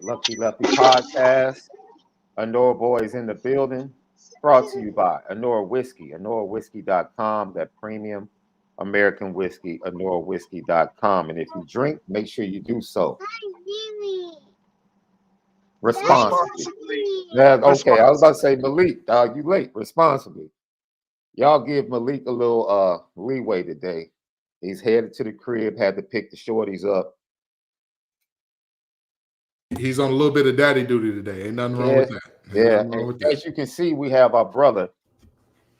Lucky Lefty Podcast. Onora Boys in the building. Brought to you by Onora Whiskey, OnoraWhiskey.com, that premium American whiskey, OnoraWhiskey.com. And if you drink, make sure you do so responsibly. Yeah, okay, I was about to say Malik, you late. Responsibly. Y'all give Malik a little leeway today. He's headed to the crib, had to pick the shorties up. He's on a little bit of daddy duty today. Ain't nothing wrong with that. As you can see, we have our brother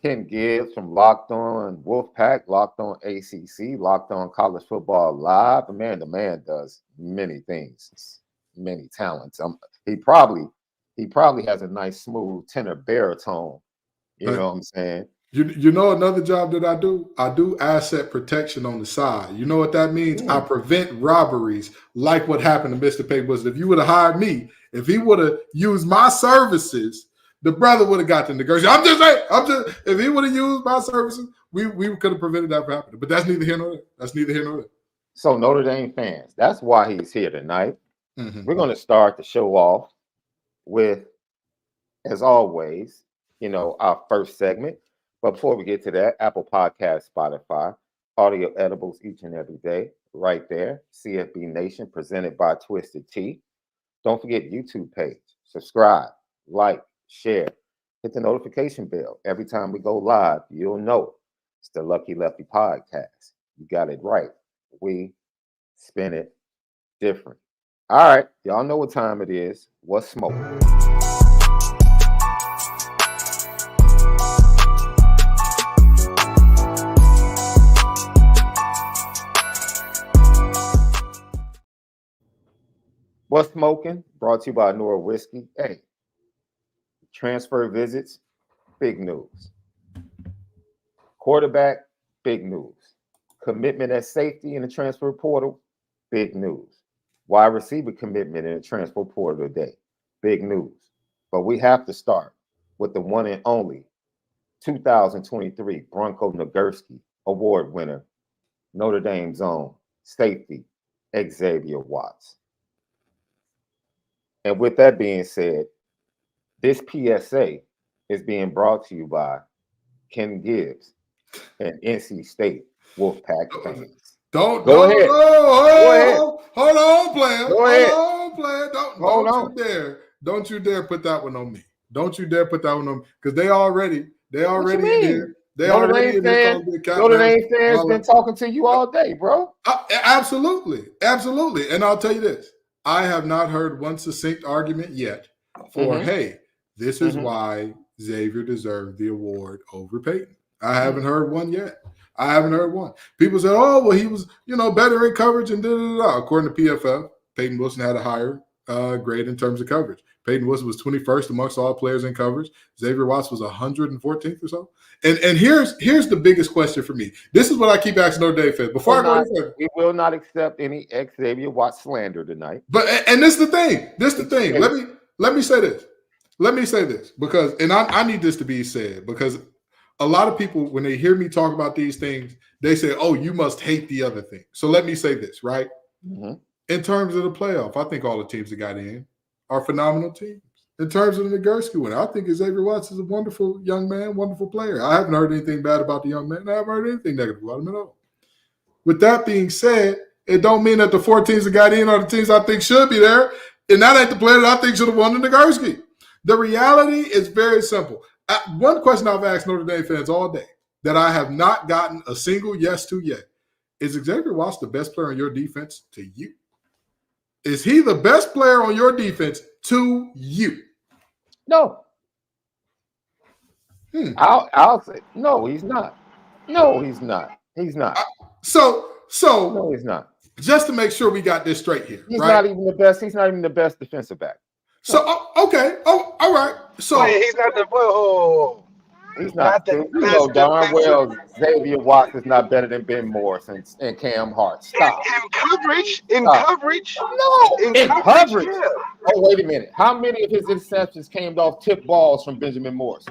Ken Gibbs from Locked On Wolfpack, Locked On ACC, Locked On College Football Live. The man does many things, many talents. He probably has a nice smooth tenor baritone. You know what I'm saying? You know another job that I do? I do asset protection on the side. You know what that means? I prevent robberies like what happened to Mr. Paybooks. If you would have hired me, if he would have used my services, the brother would have got the negotiation. I'm just saying, if he would have used my services, we could have prevented that from happening. But that's neither here nor there. So Notre Dame fans, that's why he's here tonight. Mm-hmm. We're going to start the show off with, as always, our first segment. But before we get to that, Apple Podcast, Spotify, audio edibles each and every day, right there. CFB Nation, presented by Twisted Tea. Don't forget YouTube page. Subscribe, like, share, hit the notification bell. Every time we go live, you'll know it's the Lucky Lefty Podcast. You got it right. We spin it different. All right, y'all know what time it is. What's smoking? What's smoking? Brought to you by Onora Whiskey. Hey, transfer visits, big news. Quarterback, big news. Commitment at safety in the transfer portal, big news. Wide receiver commitment in the transfer portal today, big news. But we have to start with the one and only 2023 Bronco Nagurski Award winner, Notre Dame's own safety, Xavier Watts. And with that being said, this PSA is being brought to you by Ken Gibbs and NC State Wolfpack fans. Go ahead. Hold on, player. Don't you dare put that one on me. Don't you dare put that one on me. Because they already in here. Notre Dame fans been talking to you all day, bro. Absolutely. And I'll tell you this. I have not heard one succinct argument yet for, hey, this is why Xavier deserved the award over Peyton. I haven't heard one yet. People said, oh, well, he was, better in coverage and da-da-da. According to PFF, Peyton Wilson had a higher grade in terms of coverage. Peyton Wilson was 21st amongst all players in coverage. Xavier Watts was 114th or so. And here's the biggest question for me. This is what I keep asking Notre Dame fans. We will not accept any Xavier Watts slander tonight. But this is the thing. Let me say this. Because I need this to be said, because a lot of people, when they hear me talk about these things, they say, oh, you must hate the other thing. So let me say this, right? Mm-hmm. In terms of the playoff, I think all the teams that got in are phenomenal teams. In terms of the Nagurski winner, I think Xavier Watts is a wonderful young man, wonderful player. I haven't heard anything bad about the young man. I haven't heard anything negative about him at all. With that being said, it don't mean that the 4 teams that got in are the teams I think should be there, and that ain't the player that I think should have won the Nagurski. The reality is very simple. One question I've asked Notre Dame fans all day that I have not gotten a single yes to yet is Xavier Watts the best player on your defense to you? Is he the best player on your defense to you? No. I'll say no. He's not. No, he's not. He's not. So no, he's not. Just to make sure we got this straight here, he's not even the best. He's not even the best defensive back. So okay. Oh, all right. So he's not the. He's not. You know darn well Xavier Watts is not better than Ben Morris and Cam Hart. Stop. In coverage. No. In coverage. Yeah. Oh, wait a minute. How many of his interceptions came off tip balls from Benjamin Morris?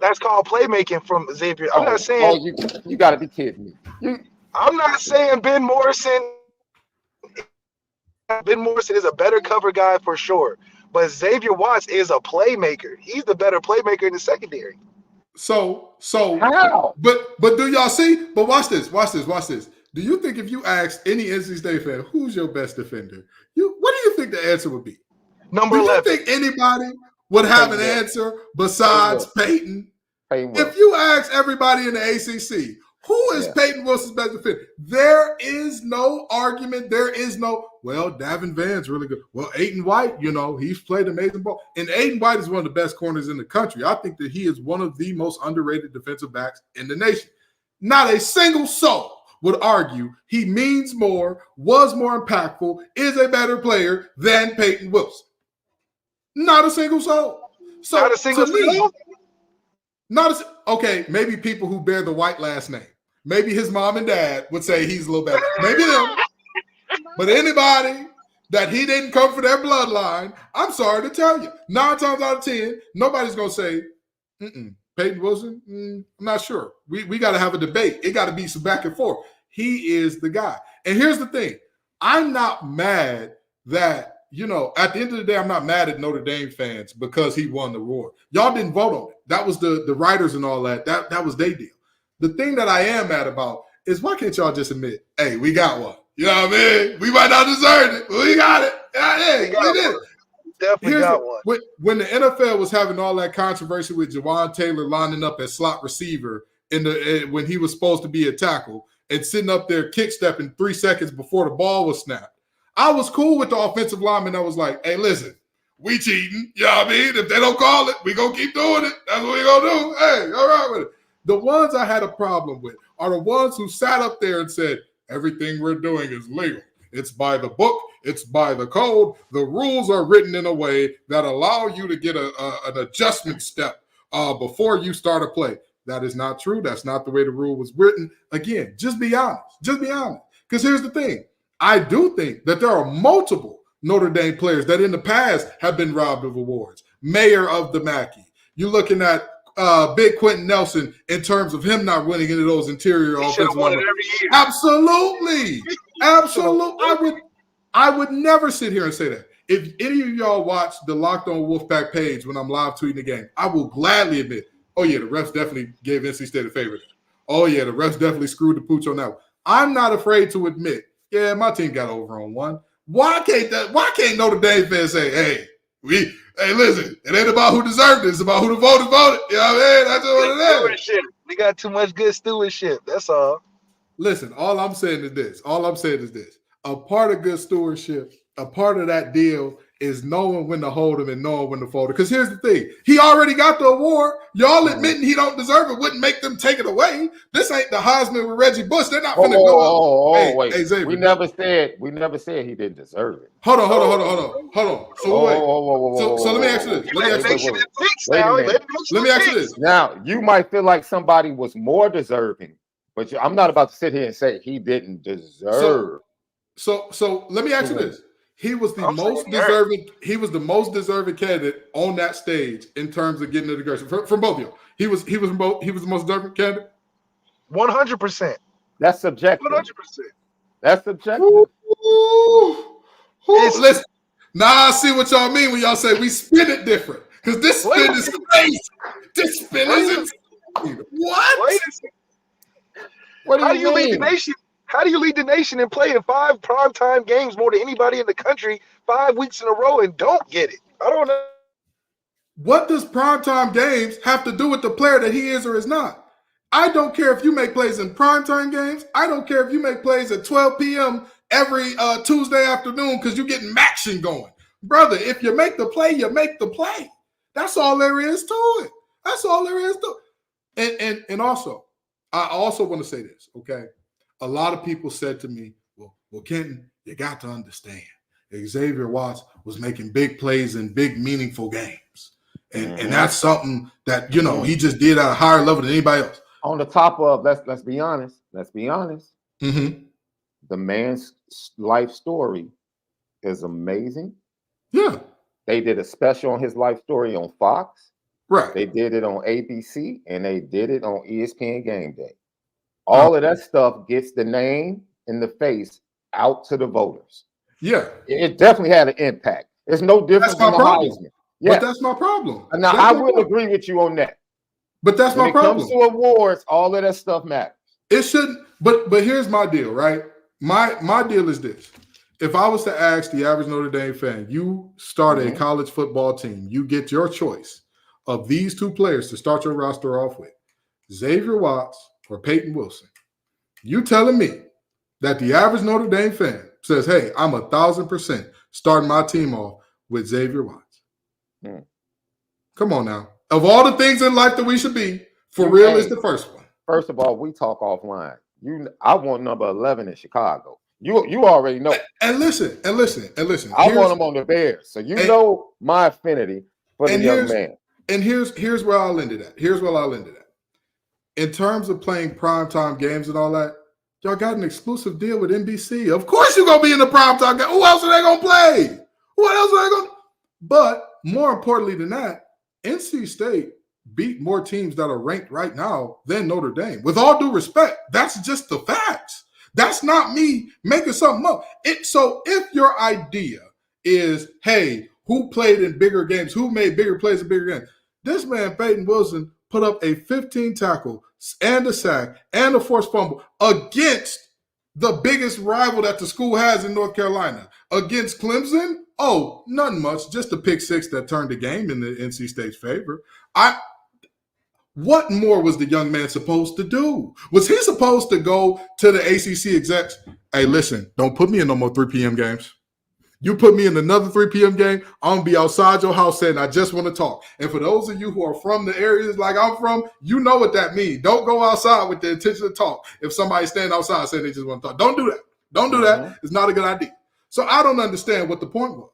That's called playmaking from Xavier. I'm not saying. You got to be kidding me. I'm not saying Ben Morrison Ben Morrison is a better cover guy for sure, but Xavier Watts is a playmaker. He's the better playmaker in the secondary. So how? But do y'all see? But watch this. Do you think if you ask any NC State fan who's your best defender, what do you think the answer would be? Number do you 11. think anybody would have an answer besides Peyton? If you ask everybody in the ACC, who is Peyton Wilson's best defender? There is no argument. There is no, well, Davin Van's really good. Well, Aiden White, he's played amazing ball. And Aiden White is one of the best corners in the country. I think that he is one of the most underrated defensive backs in the nation. Not a single soul would argue he means more, was more impactful, is a better player than Peyton Wilson. Not a single soul. So not a single soul? Okay, maybe people who bear the White last name. Maybe his mom and dad would say he's a little better. Maybe them. But anybody that he didn't come for their bloodline, I'm sorry to tell you, 9 times out of 10, nobody's going to say, Peyton Wilson, I'm not sure. We got to have a debate. It got to be some back and forth. He is the guy. And here's the thing. I'm not mad that, at the end of the day, I'm not mad at Notre Dame fans because he won the award. Y'all didn't vote on it. That was the writers and all that. That was their deal. The thing that I am mad about is why can't y'all just admit, hey, we got one. You know what I mean? We might not deserve it, but we got it. Hey, we did it. Definitely got one. When the NFL was having all that controversy with Jawan Taylor lining up as slot receiver when he was supposed to be a tackle and sitting up there kick stepping 3 seconds before the ball was snapped, I was cool with the offensive lineman. I was like, hey, listen, we cheating. You know what I mean? If they don't call it, we going to keep doing it. That's what we going to do. Hey, all right with it. The ones I had a problem with are the ones who sat up there and said, everything we're doing is legal. It's by the book. It's by the code. The rules are written in a way that allow you to get an adjustment step before you start a play. That is not true. That's not the way the rule was written. Again, just be honest. Just be honest. Because here's the thing. I do think that there are multiple Notre Dame players that in the past have been robbed of awards. Mayor of the Mackey. You're looking at Big Quentin Nelson in terms of him not winning any of those interior offensive line. Absolutely. I would never sit here and say that. If any of y'all watch the Locked On Wolfpack page when I'm live tweeting the game, I will gladly admit, oh yeah, the refs definitely gave NC State a favor. Oh yeah, the refs definitely screwed the pooch on that one. I'm not afraid to admit, yeah, my team got over on one. Why can't Notre Dame fans say, hey, listen, it ain't about who deserved it. It's about who the voted. You know what I mean? That's what it is. We got too much good stewardship. That's all. Listen, all I'm saying is this. A part of good stewardship, a part of that deal is knowing when to hold him and knowing when to fold it. Because here's the thing. He already got the award. Y'all admitting he don't deserve it wouldn't make them take it away. This ain't the Heisman with Reggie Bush. They're not finna go. Wait. Hey, Xavier, we never said he didn't deserve it. Hold on. So let me ask you this. Let me ask you this. Now, you might feel like somebody was more deserving, but I'm not about to sit here and say he didn't deserve. So let me ask you this. He was the most deserving. He was the most deserving candidate on that stage in terms of getting the degree from both of you. He was the most deserving candidate. 100%. That's subjective. 100%. That's subjective. Listen, now I see what y'all mean when y'all say we spin it different because this spin is crazy. This spin is what? What do you mean? Lead the nation? How do you lead the nation and play in 5 primetime games more than anybody in the country 5 weeks in a row and don't get it? I don't know. What does primetime games have to do with the player that he is or is not? I don't care if you make plays in primetime games. I don't care if you make plays at 12 p.m. every Tuesday afternoon because you're getting action going. Brother, if you make the play, you make the play. That's all there is to it. That's all there is to it. And also, I also want to say this, okay? A lot of people said to me, well, Kenton, you got to understand. Xavier Watts was making big plays in big, meaningful games. And that's something that, he just did at a higher level than anybody else. On the top of, let's be honest. Mm-hmm. The man's life story is amazing. Yeah. They did a special on his life story on Fox. Right. They did it on ABC, and they did it on ESPN Game Day. All of that stuff gets the name and the face out to the voters. Yeah. It definitely had an impact. It's no different than the Heisman. Yeah. But that's my problem. Now, I will agree with you on that. But that's my problem. When it comes to awards, all of that stuff matters. It shouldn't. But here's my deal, right? My deal is this. If I was to ask the average Notre Dame fan, you start a college football team, you get your choice of these two players to start your roster off with, Xavier Watts or Peyton Wilson. You telling me that the average Notre Dame fan says, hey, I'm 1,000% starting my team off with Xavier Watts. Come on now. Of all the things in life that we should be, for real is the first one. First of all, we talk offline. I want number 11 in Chicago. You already know. And listen. I want him on the Bears. So you know my affinity for the young man. And here's where I'll end it at. In terms of playing primetime games and all that, y'all got an exclusive deal with NBC. Of course you're going to be in the primetime game. Who else are they going to play? What else are they going to? But more importantly than that, NC State beat more teams that are ranked right now than Notre Dame. With all due respect, that's just the facts. That's not me making something up. So if your idea is, hey, who played in bigger games, who made bigger plays in bigger games, this man, Peyton Wilson, put up a 15 tackle and a sack and a forced fumble against the biggest rival that the school has in North Carolina. Against Clemson, nothing much, just a pick six that turned the game in the NC State's favor. What more was the young man supposed to do? Was he supposed to go to the ACC execs? Hey, listen, don't put me in no more 3 p.m. games. You put me in another 3 p.m. game, I'm going to be outside your house saying, I just want to talk. And for those of you who are from the areas like I'm from, you know what that means. Don't go outside with the intention to talk. If somebody's standing outside saying they just want to talk, don't do that. Don't do that. It's not a good idea. So I don't understand what the point was.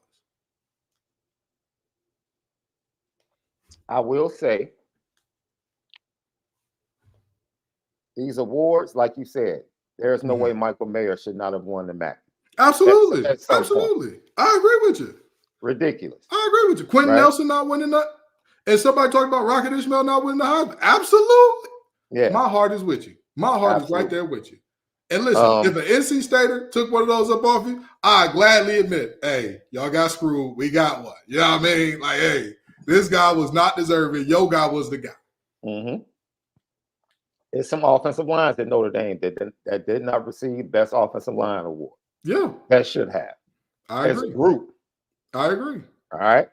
I will say, these awards, like you said, there's no way Michael Mayer should not have won the MAC. Absolutely. Absolutely. I agree with you. Ridiculous. I agree with you. Quentin Nelson not winning that. And somebody talking about Rocket Ismail not winning the Heisman. Absolutely. Yeah. My heart is with you. My heart is right there with you. And listen, if an NC Stater took one of those up off you, I gladly admit, hey, y'all got screwed. We got one. You know what I mean? Like, hey, this guy was not deserving. Your guy was the guy. There's some offensive lines at Notre Dame that did not receive Best Offensive Line Award. Yeah. That should have. I agree. As a group. I agree. All right.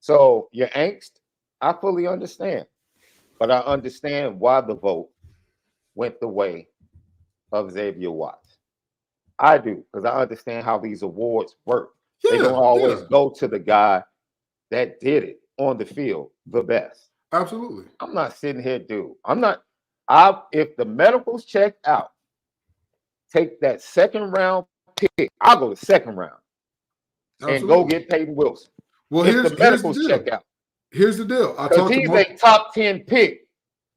So your angst, I fully understand. But I understand why the vote went the way of Xavier Watts. I do, because I understand how these awards work. They don't always go to the guy that did it on the field the best. Absolutely. I'm not sitting here, dude. If the medicals check out, take that second round pick, I'll go the second round. And go get Peyton Wilson. Well, if the medicals check out. Here's the deal. He's a top 10 pick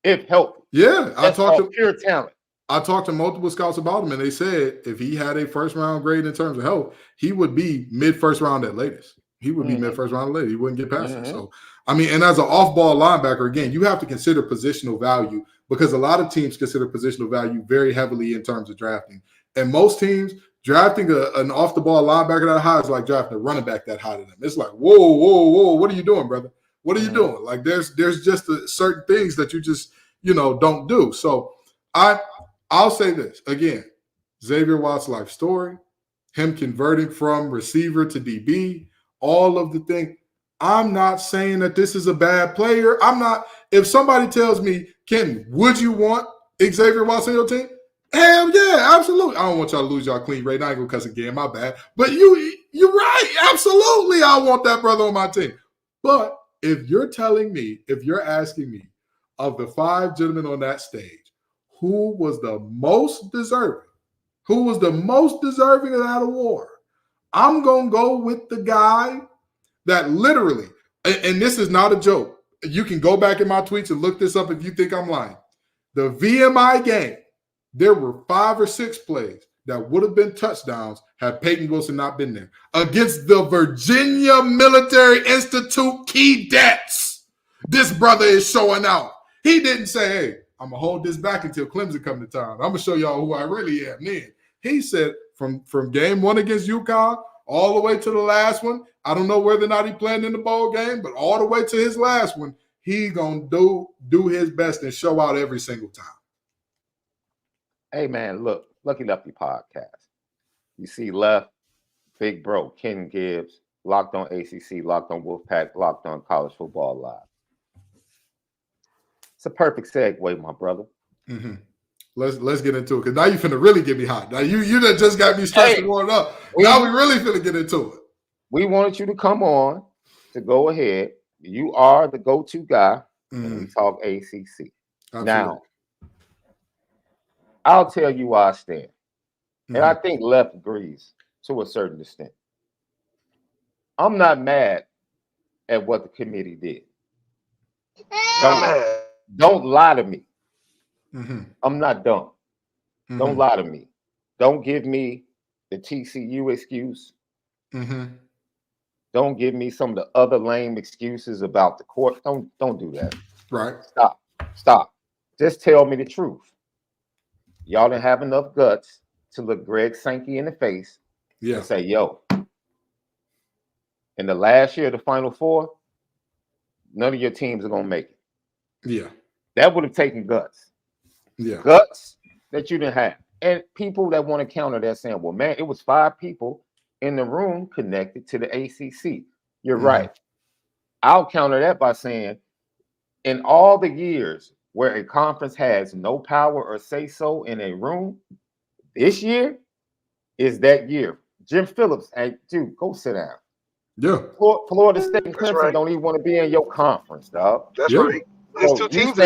if healthy. Yeah. I talked to pure talent. I talked to multiple scouts about him, and they said if he had a first round grade in terms of health, he would be mid first round at latest. He would be mid first round at latest. He wouldn't get past it. So, I mean, and as an off ball linebacker, again, you have to consider positional value because a lot of teams consider positional value very heavily in terms of drafting. And most teams drafting an off the ball linebacker that high is like drafting a running back that high to them. It's like, whoa, what are you doing, brother? What are you doing? Like there's just certain things that you just, don't do. So I'll say this again, Xavier Watts' life story, him converting from receiver to DB, all of the things. I'm not saying that this is a bad player. If somebody tells me, Kenton, would you want Xavier Watts on your team? Hell yeah, absolutely. I don't want y'all to lose y'all clean rate. I ain't gonna cuss again, my bad. But you're right. Absolutely, I want that brother on my team. But if you're asking me, of the 5 gentlemen on that stage, who was the most deserving of that award, I'm gonna go with the guy that literally, and this is not a joke. You can go back in my tweets and look this up if you think I'm lying. The VMI game, there were 5 or 6 plays that would have been touchdowns had Peyton Wilson not been there. Against the Virginia Military Institute Cadets, this brother is showing out. He didn't say, hey, I'm going to hold this back until Clemson come to town. I'm going to show y'all who I really am then. He said, from game 1 against UConn all the way to the last one. I don't know whether or not he playing in the bowl game, but all the way to his last one, he gonna do his best and show out every single time. Hey man, look, Lucky Lefty podcast. You see Left, Big Bro, Ken GIBBS, Locked on ACC, Locked on Wolfpack, Locked on College Football Live. It's a perfect segue, my brother. Mm-hmm. Let's get into it, because now you finna really get me hot. Now you done just got me stressed and warmed up. Now we really finna get into it. We wanted you to come on to go ahead. You are the go-to guy when we talk ACC. Absolutely. Now, I'll tell you why I stand. And I think Left agrees to a certain extent. I'm not mad at what the committee did. Don't lie to me. I'm not dumb. Don't lie to me. Don't give me the TCU excuse. Don't give me some of the other lame excuses about the court. Don't do that. Right. Stop. Just tell me the truth. Y'all didn't have enough guts to look Greg Sankey in the face and say, yo, in the last year of the Final Four, none of your teams are going to make it. Yeah. That would have taken guts. Yeah. Guts that you didn't have. And people that want to counter that saying, well, man, it was 5 people in the room connected to the ACC. You're right. I'll counter that by saying, in all the years where a conference has no power or say so in a room, this year is that year. Jim Phillips, hey, dude, go sit down. Yeah. Florida State and Clemson don't even want to be in your conference, dog. That's right. There's So 2 teams.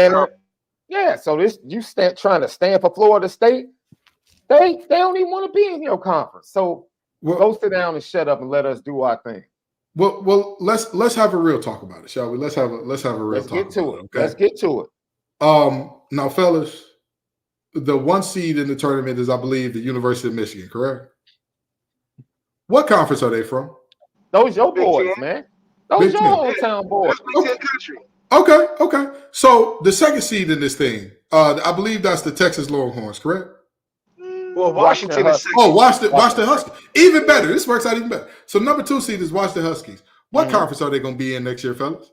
so this you trying to stand for Florida State. They don't even want to be in your conference. So go sit down and shut up and let us do our thing. Well, let's have a real talk about it, shall we? Let's have a real talk. Get to it. Okay? Let's get to it. Now, fellas, the 1 seed in the tournament is, I believe, the University of Michigan, correct? What conference are they from? Those your boys, man. Those your hometown boys. Okay. So the 2nd seed in this thing, I believe that's the Texas Longhorns, correct? Well, Washington is second. Oh, Washington Huskies. Even better. This works out even better. So number 2 seed is Washington Huskies. What conference are they going to be in next year, fellas?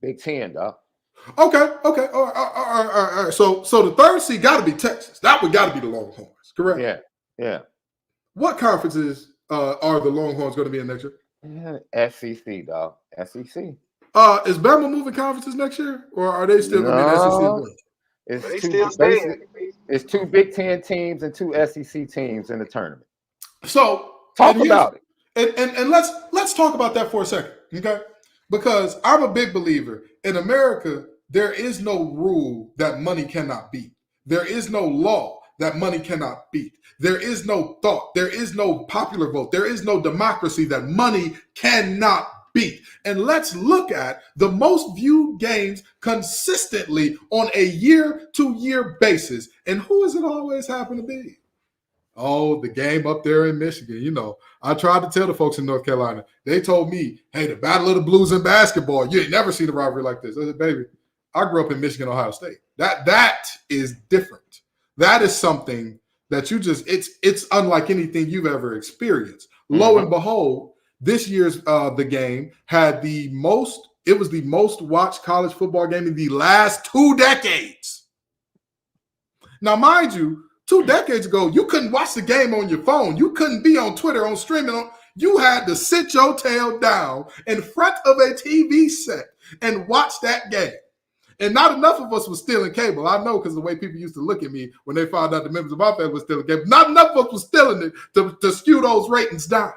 Big 10, dog. Okay. All right. So the 3rd seed got to be Texas. That would got to be the Longhorns, correct? Yeah. What conferences are the Longhorns going to be in next year? SEC, dog. SEC. Is Bama moving conferences next year, or are they still going to be the SEC? It's 2 Big 10 teams and 2 SEC teams in the tournament. So talk about it. And let's talk about that for a second, okay? Because I'm a big believer in America. There is no rule that money cannot beat. There is no law that money cannot beat. There is no thought. There is no popular vote. There is no democracy that money cannot beat. And let's look at the most viewed games consistently on a year-to-year basis. And who does it always happen to be? Oh, the game up there in Michigan. You know, I tried to tell the folks in North Carolina. They told me, hey, the Battle of the Blues in basketball, you ain't never seen a rivalry like this. I said, baby, I grew up in Michigan, Ohio State. That is different. That is something that you just, it's unlike anything you've ever experienced. Lo and behold, this year's the game had the most watched college football game in the last 2 decades. Now, mind you, 2 decades ago, you couldn't watch the game on your phone. You couldn't be on Twitter, on streaming. You had to sit your tail down in front of a TV set and watch that game. And not enough of us was stealing cable. I know, because the way people used to look at me when they found out the members of my family was stealing cable. Not enough of us was stealing it to skew those ratings down.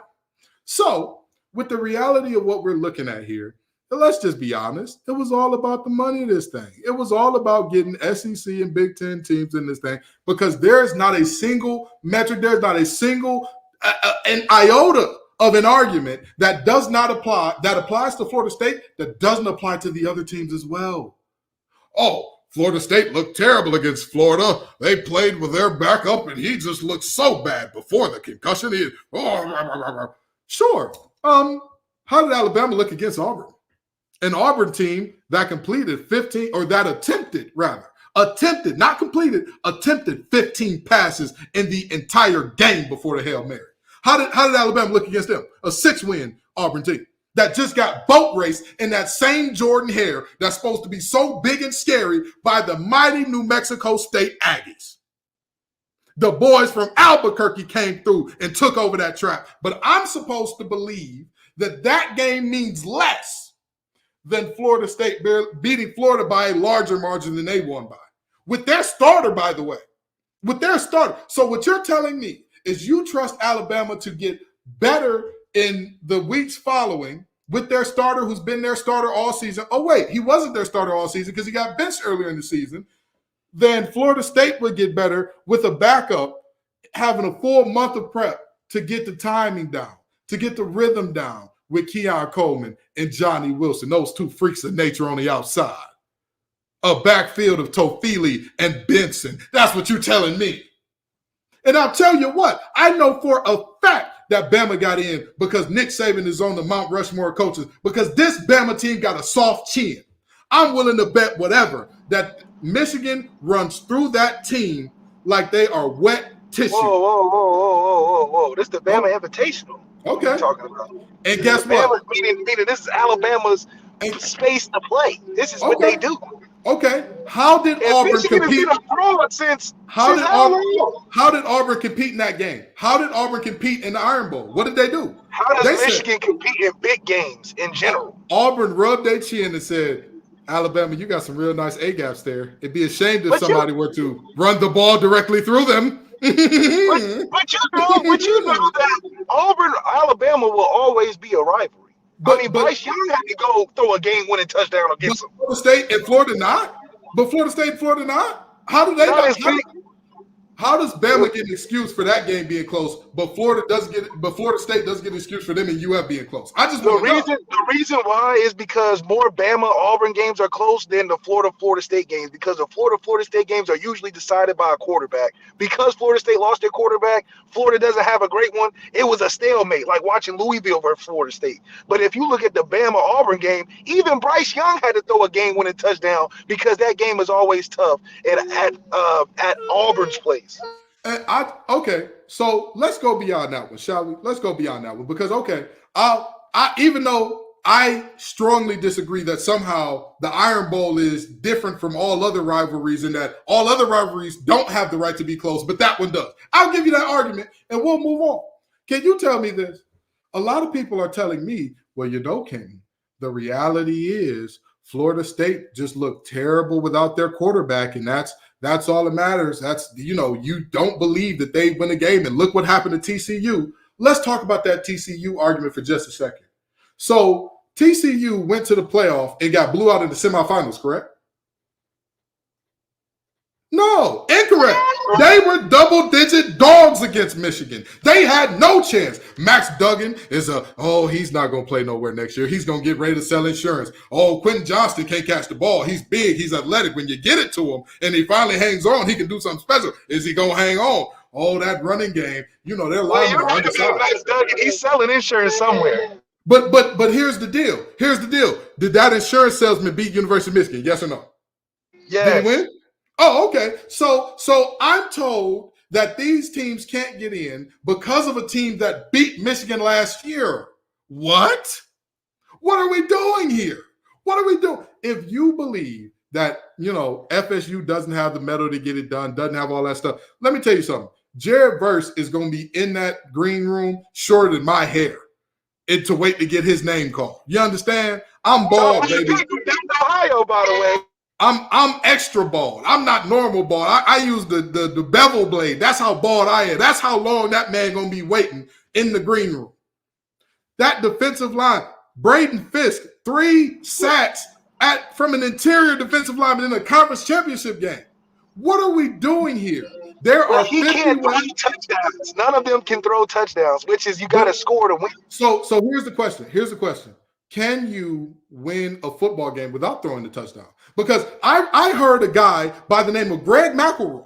So, with the reality of what we're looking at here, let's just be honest. It was all about the money of this thing. It was all about getting SEC and Big Ten teams in this thing, because there's not a single metric, there's not a single an iota of an argument that does not apply, that applies to Florida State, that doesn't apply to the other teams as well. Oh, Florida State looked terrible against Florida. They played with their backup, and he just looked so bad before the concussion. Sure. How did Alabama look against Auburn? An Auburn team that attempted attempted, not completed, attempted 15 passes in the entire game before the Hail Mary. How did Alabama look against them? A 6-win Auburn team that just got boat raced in that same Jordan Hare that's supposed to be so big and scary by the mighty New Mexico State Aggies. The boys from Albuquerque came through and took over that trap. But I'm supposed to believe that game means less than Florida State beating Florida by a larger margin than they won by. With their starter, by the way. With their starter. So what you're telling me is you trust Alabama to get better in the weeks following with their starter who's been their starter all season. Oh, wait, he wasn't their starter all season because he got benched earlier in the season. Then Florida State would get better with a backup having a full month of prep to get the timing down, to get the rhythm down with Keon Coleman and Johnny Wilson, those two freaks of nature on the outside. A backfield of Tofili and Benson. That's what you're telling me. And I'll tell you what, I know for a fact that Bama got in because Nick Saban is on the Mount Rushmore coaches, because this Bama team got a soft chin. I'm willing to bet whatever that Michigan runs through that team like they are wet tissue. Whoa. This is the Bama Invitational. Okay. What are you talking about? And guess Bama, what? meaning this is Alabama's space to play. This is what they do. Okay. How did Auburn Michigan compete? Has been abroad since How did Auburn Auburn compete in that game? How did Auburn compete in the Iron Bowl? What did they do? How does Michigan compete in big games in general? Auburn rubbed their chin and said, Alabama, you got some real nice A-gaps there. It'd be a shame if somebody were to run the ball directly through them. but you know that Auburn, Alabama will always be a rivalry. Bryce Young had to go throw a game-winning touchdown against them. Florida State and Florida not? But Florida State and Florida not? How do they not? How does Bama get an excuse for that game being close, but Florida State doesn't get an excuse for them and UF being close? The reason why is because more Bama Auburn games are close than the Florida State games, because the Florida State games are usually decided by a quarterback. Because Florida State lost their quarterback, Florida doesn't have a great one. It was a stalemate, like watching Louisville versus Florida State. But if you look at the Bama Auburn game, even Bryce Young had to throw a game-winning touchdown because that game is always tough at Auburn's place. Okay, so let's go beyond that one, shall we? Let's go beyond that one because even though I strongly disagree that somehow the Iron Bowl is different from all other rivalries and that all other rivalries don't have the right to be close, but that one does. I'll give you that argument and we'll move on. Can you tell me this? A lot of people are telling me, well, King, the reality is Florida State just looked terrible without their quarterback, and that's all that matters. That's, you don't believe that they win a game, and look what happened to TCU. Let's talk about that TCU argument for just a second. So TCU went to the playoff and got blew out in the semifinals, correct? No, incorrect. They were double-digit dogs against Michigan. They had no chance. Max Duggan is he's not going to play nowhere next year. He's going to get ready to sell insurance. Oh, Quentin Johnston can't catch the ball. He's big. He's athletic. When you get it to him and he finally hangs on, he can do something special. Is he going to hang on? Oh, that running game. They're linemen are undersized. Max Duggan, he's selling insurance somewhere. But here's the deal. Did that insurance salesman beat University of Michigan? Yes or no? Yes. Did he win? Oh, okay. So I'm told that these teams can't get in because of a team that beat Michigan last year. What? What are we doing here? What are we doing? If you believe that, FSU doesn't have the metal to get it done, doesn't have all that stuff, let me tell you something. Jared Verse is going to be in that green room shorter than my hair to wait to get his name called. You understand? I'm bald, baby. That's Ohio, by the way. I'm extra bald. I'm not normal bald. I use the bevel blade. That's how bald I am. That's how long that man gonna be waiting in the green room. That defensive line, Braden Fisk, 3 sacks from an interior defensive lineman in a conference championship game. What are we doing here? He can't throw touchdowns. None of them can throw touchdowns, which is you got to score to win. So here's the question. Can you win a football game without throwing the touchdown? Because I heard a guy by the name of Greg McElroy.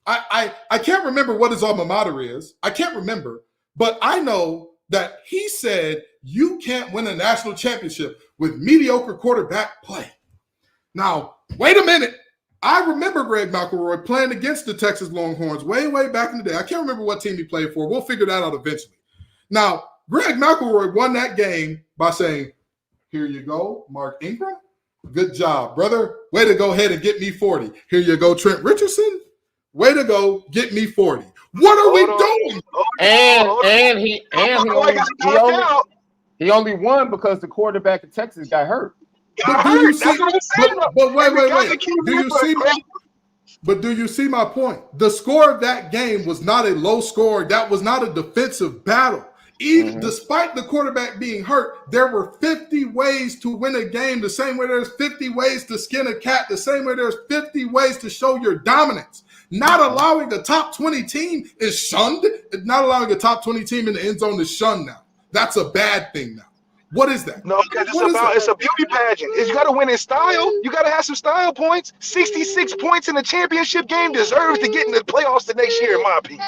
I can't remember what his alma mater is. I can't remember. But I know that he said you can't win a national championship with mediocre quarterback play. Now, wait a minute. I remember Greg McElroy playing against the Texas Longhorns way, way back in the day. I can't remember what team he played for. We'll figure that out eventually. Now, Greg McElroy won that game by saying, here you go, Mark Ingram. Good job, brother. Way to go ahead and get me 40. Here you go, Trent Richardson. Way to go, get me 40. What are we doing? He only won because the quarterback of Texas got hurt. But do you see? But wait. Do you see? But do you see my point? The score of that game was not a low score. That was not a defensive battle. Even despite the quarterback being hurt, there were 50 ways to win a game. The same way there's 50 ways to skin a cat. The same way there's 50 ways to show your dominance. Not allowing a top 20 team is shunned. Not allowing a top 20 team in the end zone is shunned now. That's a bad thing now. What is that? No, because it's a beauty pageant. You got to win in style. You got to have some style points. 66 points in a championship game deserves to get in the playoffs the next year, in my opinion.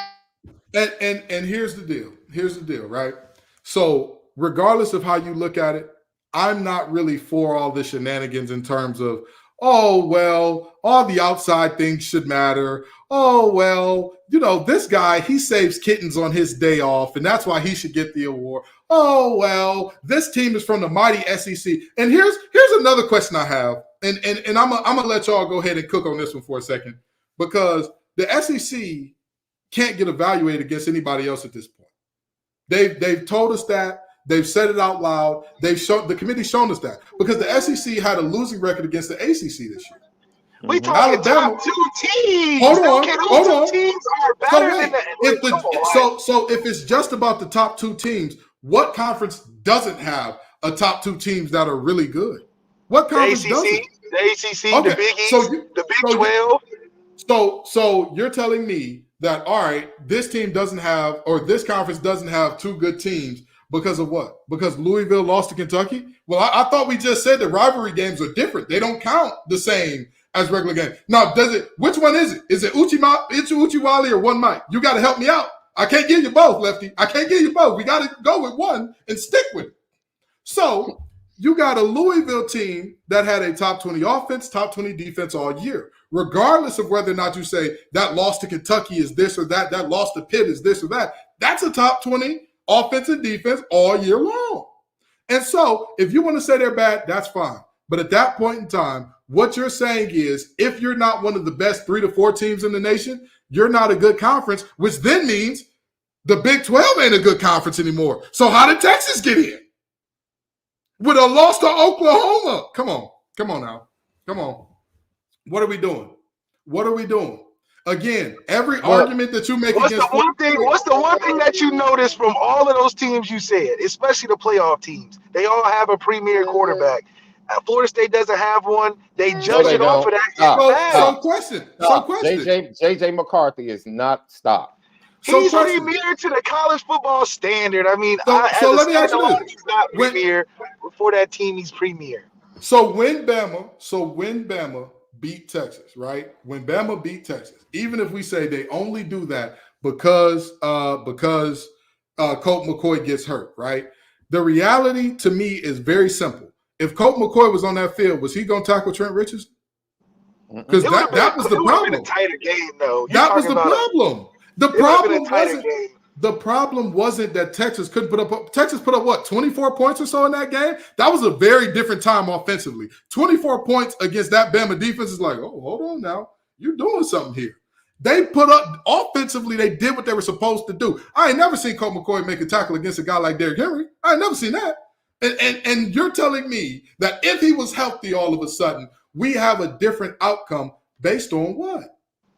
And here's the deal. Here's the deal, right? So regardless of how you look at it, I'm not really for all the shenanigans in terms of, oh, well, all the outside things should matter. Oh, well, you know, this guy, he saves kittens on his day off, and that's why he should get the award. Oh, well, this team is from the mighty SEC. And here's another question I have, and I'm gonna let y'all go ahead and cook on this one for a second, because the SEC can't get evaluated against anybody else at this point. They've told us that. They've said it out loud. The committee's shown us that, because the SEC had a losing record against the ACC this year. We talking top 2 teams. Hold on. Teams are better than the. So if it's just about the top 2 teams, what conference doesn't have a top 2 teams that are really good? What conference doesn't? The ACC, okay. The Big East, the Big 12. So you're telling me that, all right, this team doesn't have, or this conference doesn't have 2 good teams because of what? Because Louisville lost to Kentucky? Well, I thought we just said that rivalry games are different. They don't count the same as regular games. Now, which one is it? Is it Uchiwali or One Mike? You got to help me out. I can't give you both, Lefty. I can't give you both. We got to go with one and stick with it. So you got a Louisville team that had a top 20 offense, top 20 defense all year. Regardless of whether or not you say that loss to Kentucky is this or that loss to Pitt is this or that, that's a top 20 offense and defense all year long. And so if you want to say they're bad, that's fine. But at that point in time, what you're saying is, if you're not one of the best 3 to 4 teams in the nation, you're not a good conference, which then means the Big 12 ain't a good conference anymore. So how did Texas get in? With a loss to Oklahoma. Come on now. Come on. What are we doing? Again, every argument that you make against what's the one thing that you noticed from all of those teams you said, especially the playoff teams? They all have a premier quarterback. Florida State doesn't have one. They judge it off of that. So question. JJ McCarthy is not stopped. He's premier to the college football standard. I mean, so let me ask you this. He's not premier. For that team, he's premier. So when Bama beat Texas, right? When Bama beat Texas, even if we say they only do that because Colt McCoy gets hurt, right? The reality to me is very simple. If Colt McCoy was on that field, was he going to tackle Trent Richardson? Because that was the problem. It would have been a tighter game, though. That was the problem. The problem wasn't that Texas couldn't put up. Texas put up what, 24 points or so in that game? That was a very different time offensively. 24 points against that Bama defense is like, oh, hold on now, you're doing something here. They put up offensively. They did what they were supposed to do. I ain't never seen Colt McCoy make a tackle against a guy like Derrick Henry. I ain't never seen that. And you're telling me that if he was healthy, all of a sudden we have a different outcome based on what?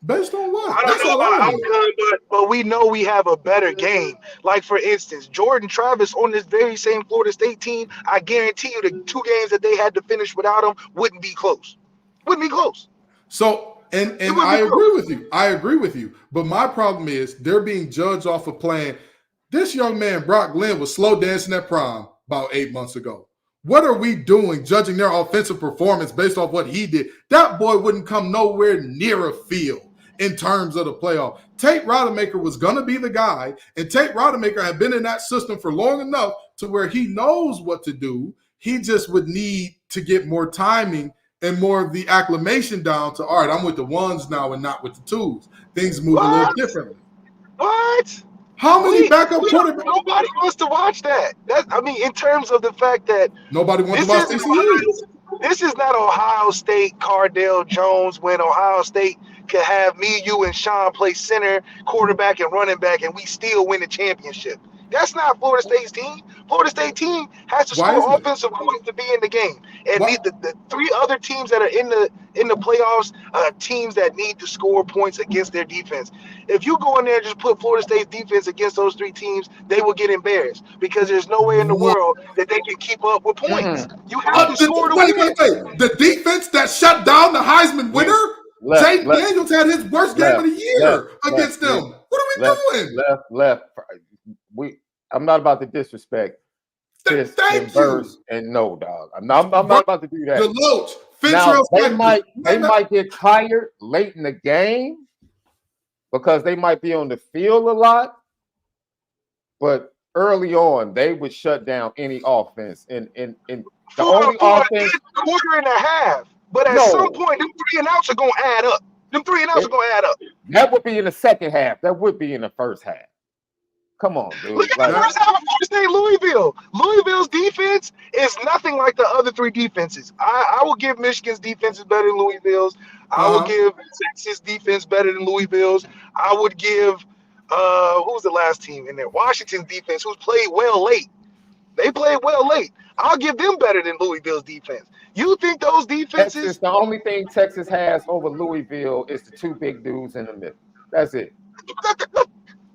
Based on what? I don't know about outcome, but we know we have a better game. Like, for instance, Jordan Travis on this very same Florida State team, I guarantee you the 2 games that they had to finish without him wouldn't be close. Wouldn't be close. So, and I agree with you. I agree with you. But my problem is they're being judged off of playing. This young man, Brock Glenn, was slow dancing at prom about 8 months ago. What are we doing judging their offensive performance based off what he did? That boy wouldn't come nowhere near a field in terms of the playoff. Tate Rodemaker was going to be the guy, and Tate Rodemaker had been in that system for long enough to where he knows what to do. He just would need to get more timing and more of the acclimation down to, all right, I'm with the ones now and not with the twos. Things move a little differently. What? How many backup quarterbacks? Nobody wants to watch that. I mean, in terms of the fact that nobody wants to watch TCU. This is not Ohio State, Cardale Jones, when Ohio State could have me, you, and Sean play center, quarterback, and running back, and we still win the championship. That's not Florida State's team. Florida State team has to score offensive points to be in the game. And the three other teams that are in the playoffs are teams that need to score points against their defense. If you go in there and just put Florida State's defense against those three teams, they will get embarrassed because there's no way in the world that they can keep up with points. You have to score to win. The defense that shut down the Heisman winner, Jay Daniels had his worst game of the year against them. What are we doing? Left. I'm not about to disrespect this and Burst and no, dog. I'm not about to do that. Deloach, now, they might get tired late in the game because they might be on the field a lot, but early on they would shut down any offense. And the only offense quarter and a half. But at some point, them 3 and outs are gonna add up. That would be in the second half. That would be in the first half. Come on, dude. Look at the first half of Florida State, Louisville. Louisville's defense is nothing like the other 3 defenses. I will give Michigan's defense is better than Louisville's. I will give Texas defense better than Louisville's. I would give who was the last team in there? Washington's defense, who's played well late. They played well late. I'll give them better than Louisville's defense. You think those defenses? The only thing Texas has over Louisville is the 2 big dudes in the middle. That's it.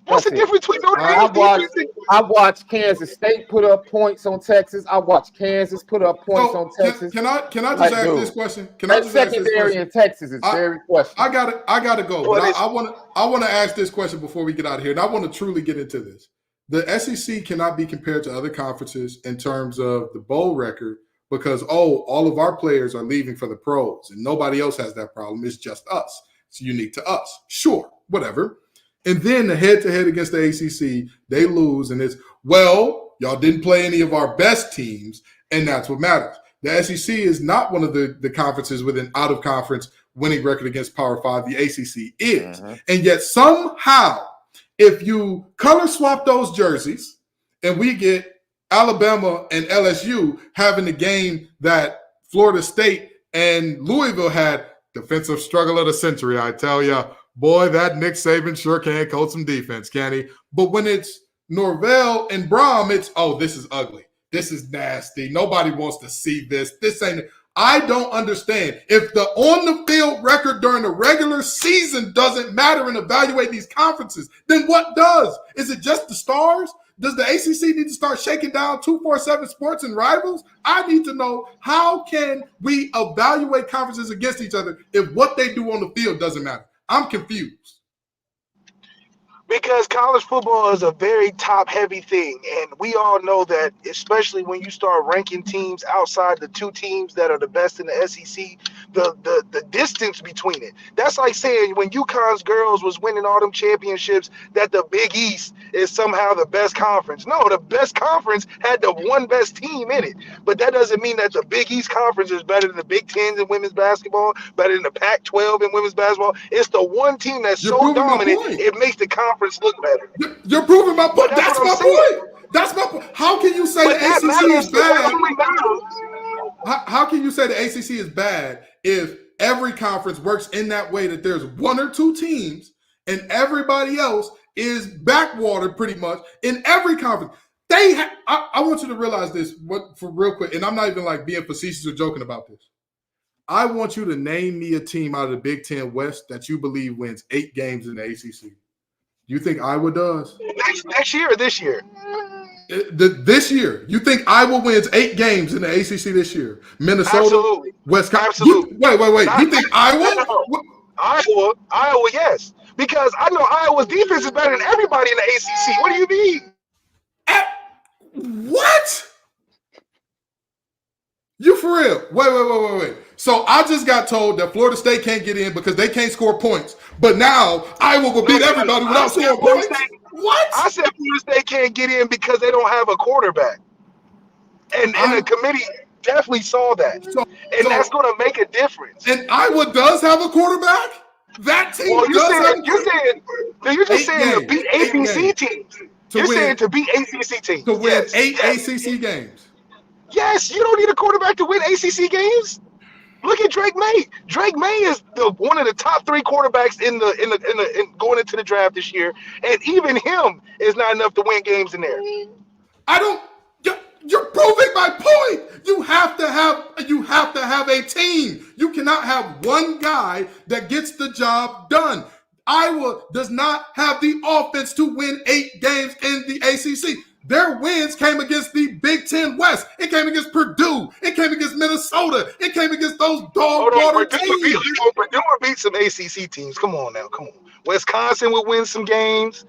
What's the difference between those defenses? I watched Kansas State put up points on Texas. I watched Kansas put up points on Texas. Can I just ask this question? Secondary in Texas is very questionable. I gotta go. But I want to ask this question before we get out of here, and I want to truly get into this. The SEC cannot be compared to other conferences in terms of the bowl record because all of our players are leaving for the pros, and nobody else has that problem. It's just us. It's unique to us. Sure, whatever. And then the head-to-head against the ACC, they lose, and it's, well, y'all didn't play any of our best teams, and that's what matters. The SEC is not one of the conferences with an out-of-conference winning record against Power 5. The ACC is. And yet somehow, if you color swap those jerseys and we get Alabama and LSU having the game that Florida State and Louisville had, defensive struggle of the century, I tell you. Boy, that Nick Saban sure can coach some defense, can he? But when it's Norvell and Brom, it's, this is ugly. This is nasty. Nobody wants to see this. This ain't – I don't understand. If the on-the-field record during the regular season doesn't matter in evaluating these conferences, then what does? Is it just the stars? Does the ACC need to start shaking down 247 sports and rivals? I need to know, how can we evaluate conferences against each other if what they do on the field doesn't matter? I'm confused. Because college football is a very top-heavy thing, and we all know that, especially when you start ranking teams outside the 2 teams that are the best in the SEC, the distance between it. That's like saying when UConn's girls was winning all them championships that the Big East is somehow the best conference. No, the best conference had the 1 best team in it. But that doesn't mean that the Big East conference is better than the Big Ten in women's basketball, better than the Pac-12 in women's basketball. It's the one team that's so dominant, it makes the conference look better. You're proving my point. That's my point. That's my point. How can you say the ACC is bad? How can you say the ACC is bad if every conference works in that way, that there's 1 or 2 teams and everybody else is backwater pretty much in every conference? I want you to realize this for real quick, and I'm not even like being facetious or joking about this. I want you to name me a team out of the Big Ten West that you believe wins 8 games in the ACC. You think Iowa does? Next year or this year? This year. You think Iowa wins 8 games in the ACC this year? Minnesota? Absolutely. Wisconsin? Absolutely. Wait. You think Iowa? Iowa, yes. Because I know Iowa's defense is better than everybody in the ACC. What do you mean? What? You for real? Wait. So I just got told that Florida State can't get in because they can't score points. But now Iowa will beat everybody without scoring points? What? I said Florida State can't get in because they don't have a quarterback. And the committee definitely saw that, and that's going to make a difference. And Iowa does have a quarterback. That team does have a quarterback. You're just saying to beat ACC teams. You're saying to beat ACC teams. To win 8 ACC games. Yes, you don't need a quarterback to win ACC games. Look at Drake May. Drake May is one of the top 3 quarterbacks in going into the draft this year, and even him is not enough to win games in there. You're proving my point. You have to have a team. You cannot have one guy that gets the job done. Iowa does not have the offense to win 8 games in the ACC. Their wins came against the Big Ten West. It came against Purdue. It came against Minnesota. It came against those dog-water teams. Purdue would beat some ACC teams. Come on now. Come on. Wisconsin would win some games.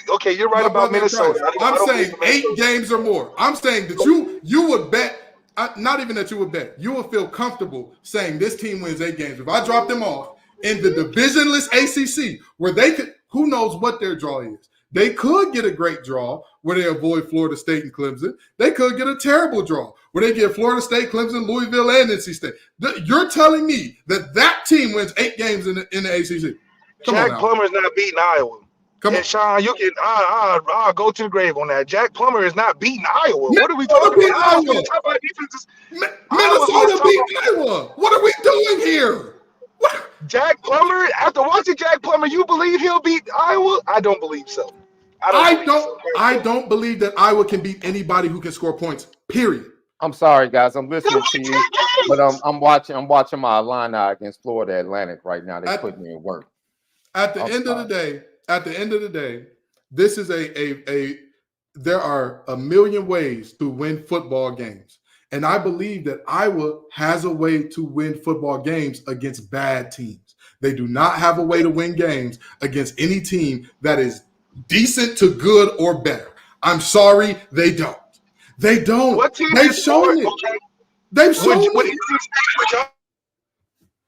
Okay, you're right about Minnesota. I'm saying 8 games or more. I'm saying that you would bet, not even that you would bet, you would feel comfortable saying this team wins 8 games. If I drop them off in the divisionless ACC, where they could, who knows what their draw is. They could get a great draw where they avoid Florida State and Clemson. They could get a terrible draw where they get Florida State, Clemson, Louisville, and NC State. You're telling me that team wins 8 games in the ACC. Jack Plummer's not beating Iowa. Come on, Sean, you can I'll go to the grave on that. Jack Plummer is not beating Iowa. What are we talking about? Minnesota beat Iowa. What are we doing here? What? Jack Plummer, after watching Jack Plummer, you believe he'll beat Iowa? I don't believe so. I don't believe that Iowa can beat anybody who can score points. Period. I'm sorry, guys. I'm listening to you, but I'm watching my Illini against Florida Atlantic right now. They're putting me in work. At the end of the day, this is there are a million ways to win football games. And I believe that Iowa has a way to win football games against bad teams. They do not have a way to win games against any team that is decent to good or better. I'm sorry, they don't. They don't. What team They've shown it. Okay. They've shown it.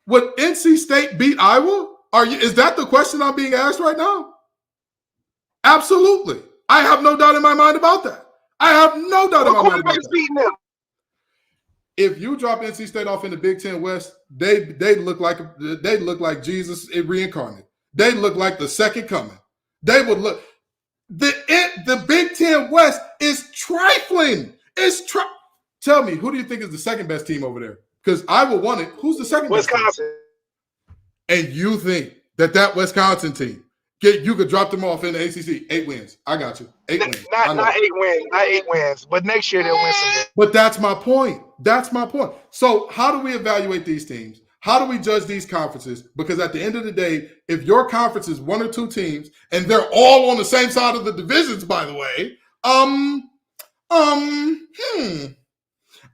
Would NC State beat Iowa? Is that the question I'm being asked right now? Absolutely. I have no doubt in my mind about that. I have no doubt in my mind about that. If you drop NC State off in the Big Ten West, they look like Jesus reincarnate. They look like the second coming. They would look. The Big Ten West is trifling. Tell me, who do you think is the second best team over there? Because Iowa won it. Who's the second best team? Wisconsin. And you think that Wisconsin team, you could drop them off in the ACC, 8 wins. I got you. 8 wins. Not 8 wins. Not 8 wins. But next year they'll win some. But that's my point. That's my point. So how do we evaluate these teams? How do we judge these conferences? Because at the end of the day, if your conference is 1 or 2 teams, and they're all on the same side of the divisions, by the way,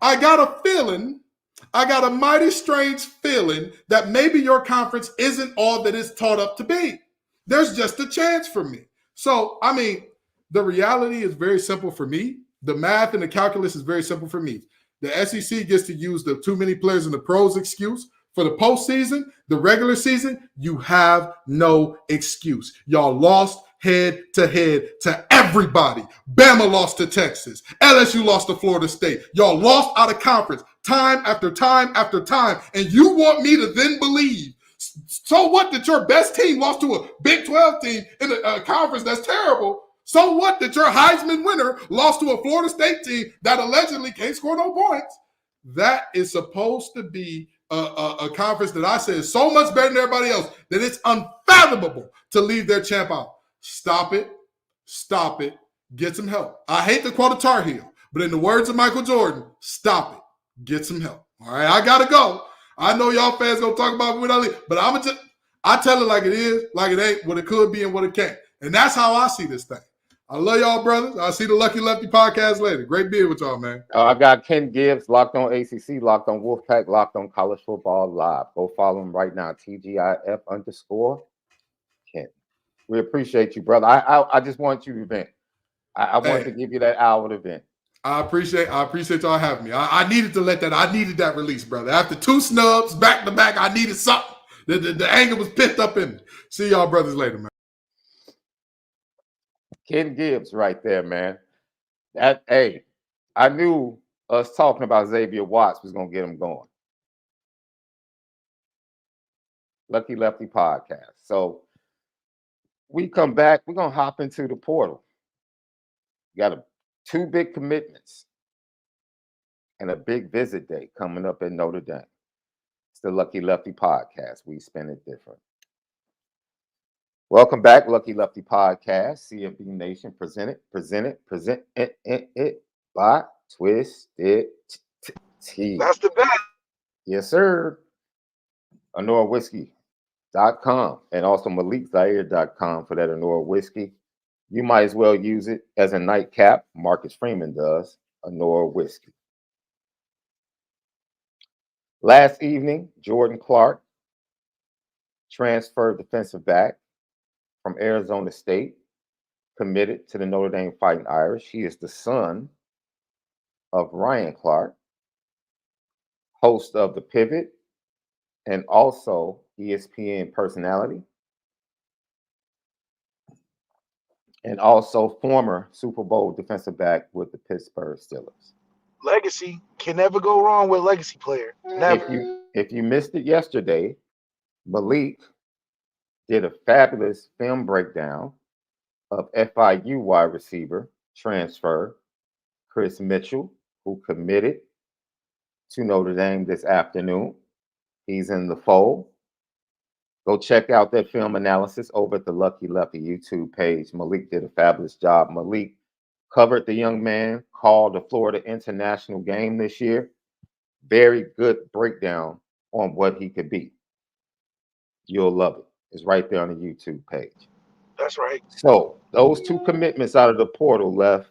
I got a mighty strange feeling that maybe your conference isn't all that it's taught up to be. There's just a chance for me. So, I mean, the reality is very simple for me. The math and the calculus is very simple for me. The SEC gets to use the too many players in the pros excuse. For the postseason, the regular season, you have no excuse. Y'all lost head-to-head to everybody. Bama lost to Texas. LSU lost to Florida State. Y'all lost out of conference time after time after time. And you want me to then believe, so what that your best team lost to a Big 12 team in a conference that's terrible? So what that your Heisman winner lost to a Florida State team that allegedly can't score no points? That is supposed to be a conference that I say is so much better than everybody else that it's unfathomable to leave their champ out. Stop it. Stop it. Get some help. I hate to quote a Tar Heel, but in the words of Michael Jordan, stop it. Get some help. All right, I got to go. I know y'all fans going to talk about me when I leave, but I tell it like it is, like it ain't, what it could be and what it can't. And that's how I see this thing. I love y'all, brothers. I'll see the Lucky Lefty podcast later. Great being with y'all, man. I've got Ken Gibbs, Locked on ACC, Locked on Wolfpack, Locked on College Football Live. Go follow him right now, TGIF_Ken. We appreciate you, brother. I just want you to vent. I want to give you that hour to vent. I appreciate y'all having me. I needed to let that. I needed that release, brother. After 2 snubs back to back, I needed something. The anger was pent up in me. See y'all brothers later, man. Ken Gibbs right there, man. I knew us talking about Xavier Watts was going to get him going. Lucky Lefty podcast. So we come back, we're going to hop into the portal. Got 2 big commitments and a big visit date coming up in Notre Dame. It's the Lucky Lefty podcast. We spin it different. Welcome back, Lucky Lefty podcast. CFB Nation presented by Twisted Tea. That's the best. Yes, sir. ONORAWhiskey.com and also MalikZaire.com for that Onora whiskey. You might as well use it as a nightcap. Marcus Freeman does. Onora whiskey. Last evening, Jordan Clark, transferred defensive back from Arizona State, committed to the Notre Dame Fighting Irish. He is the son of Ryan Clark, host of The Pivot, and also ESPN personality, and also former Super Bowl defensive back with the Pittsburgh Steelers. Legacy can never go wrong with legacy player. Never. If you missed it yesterday, Malik did a fabulous film breakdown of FIU wide receiver transfer Chris Mitchell, who committed to Notre Dame this afternoon. He's in the fold. Go check out that film analysis over at the Lucky Lefty YouTube page. Malik did a fabulous job. Malik covered the young man, called the Florida International game this year. Very good breakdown on what he could be. You'll love it. It's right there on the YouTube page. That's right. So those 2 commitments out of the portal left.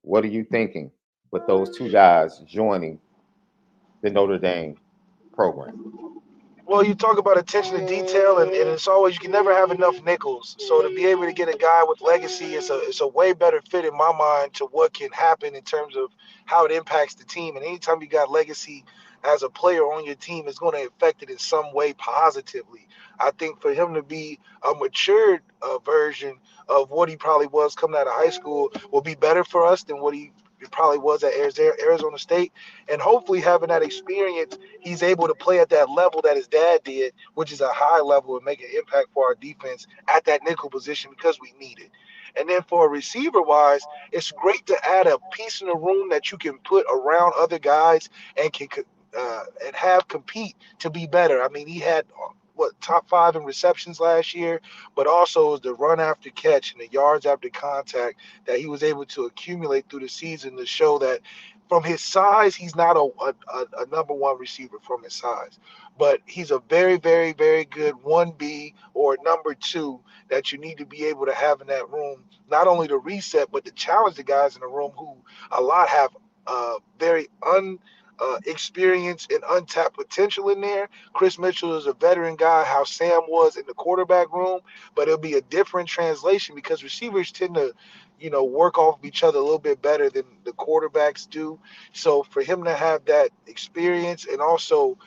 What are you thinking with those 2 guys joining the Notre Dame program? Well, you talk about attention to detail, and it's always, you can never have enough nickels. So to be able to get a guy with legacy, it's a way better fit in my mind to what can happen in terms of how it impacts the team. And anytime you got legacy as a player on your team, it's going to affect it in some way positively. I think for him to be a matured version of what he probably was coming out of high school will be better for us than what he probably was at Arizona State. And hopefully having that experience, he's able to play at that level that his dad did, which is a high level, and make an impact for our defense at that nickel position because we need it. And then for a receiver-wise, it's great to add a piece in the room that you can put around other guys and can and have compete to be better. I mean, he had top 5 in receptions last year, but also the run after catch and the yards after contact that he was able to accumulate through the season to show that from his size, he's not a number 1 receiver from his size, but he's a very, very, very good 1B or number 2 that you need to be able to have in that room, not only to reset, but to challenge the guys in the room who a lot have very experience and untapped potential in there. Chris Mitchell is a veteran guy, how Sam was in the quarterback room, but it'll be a different translation because receivers tend to, work off of each other a little bit better than the quarterbacks do. So for him to have that experience and also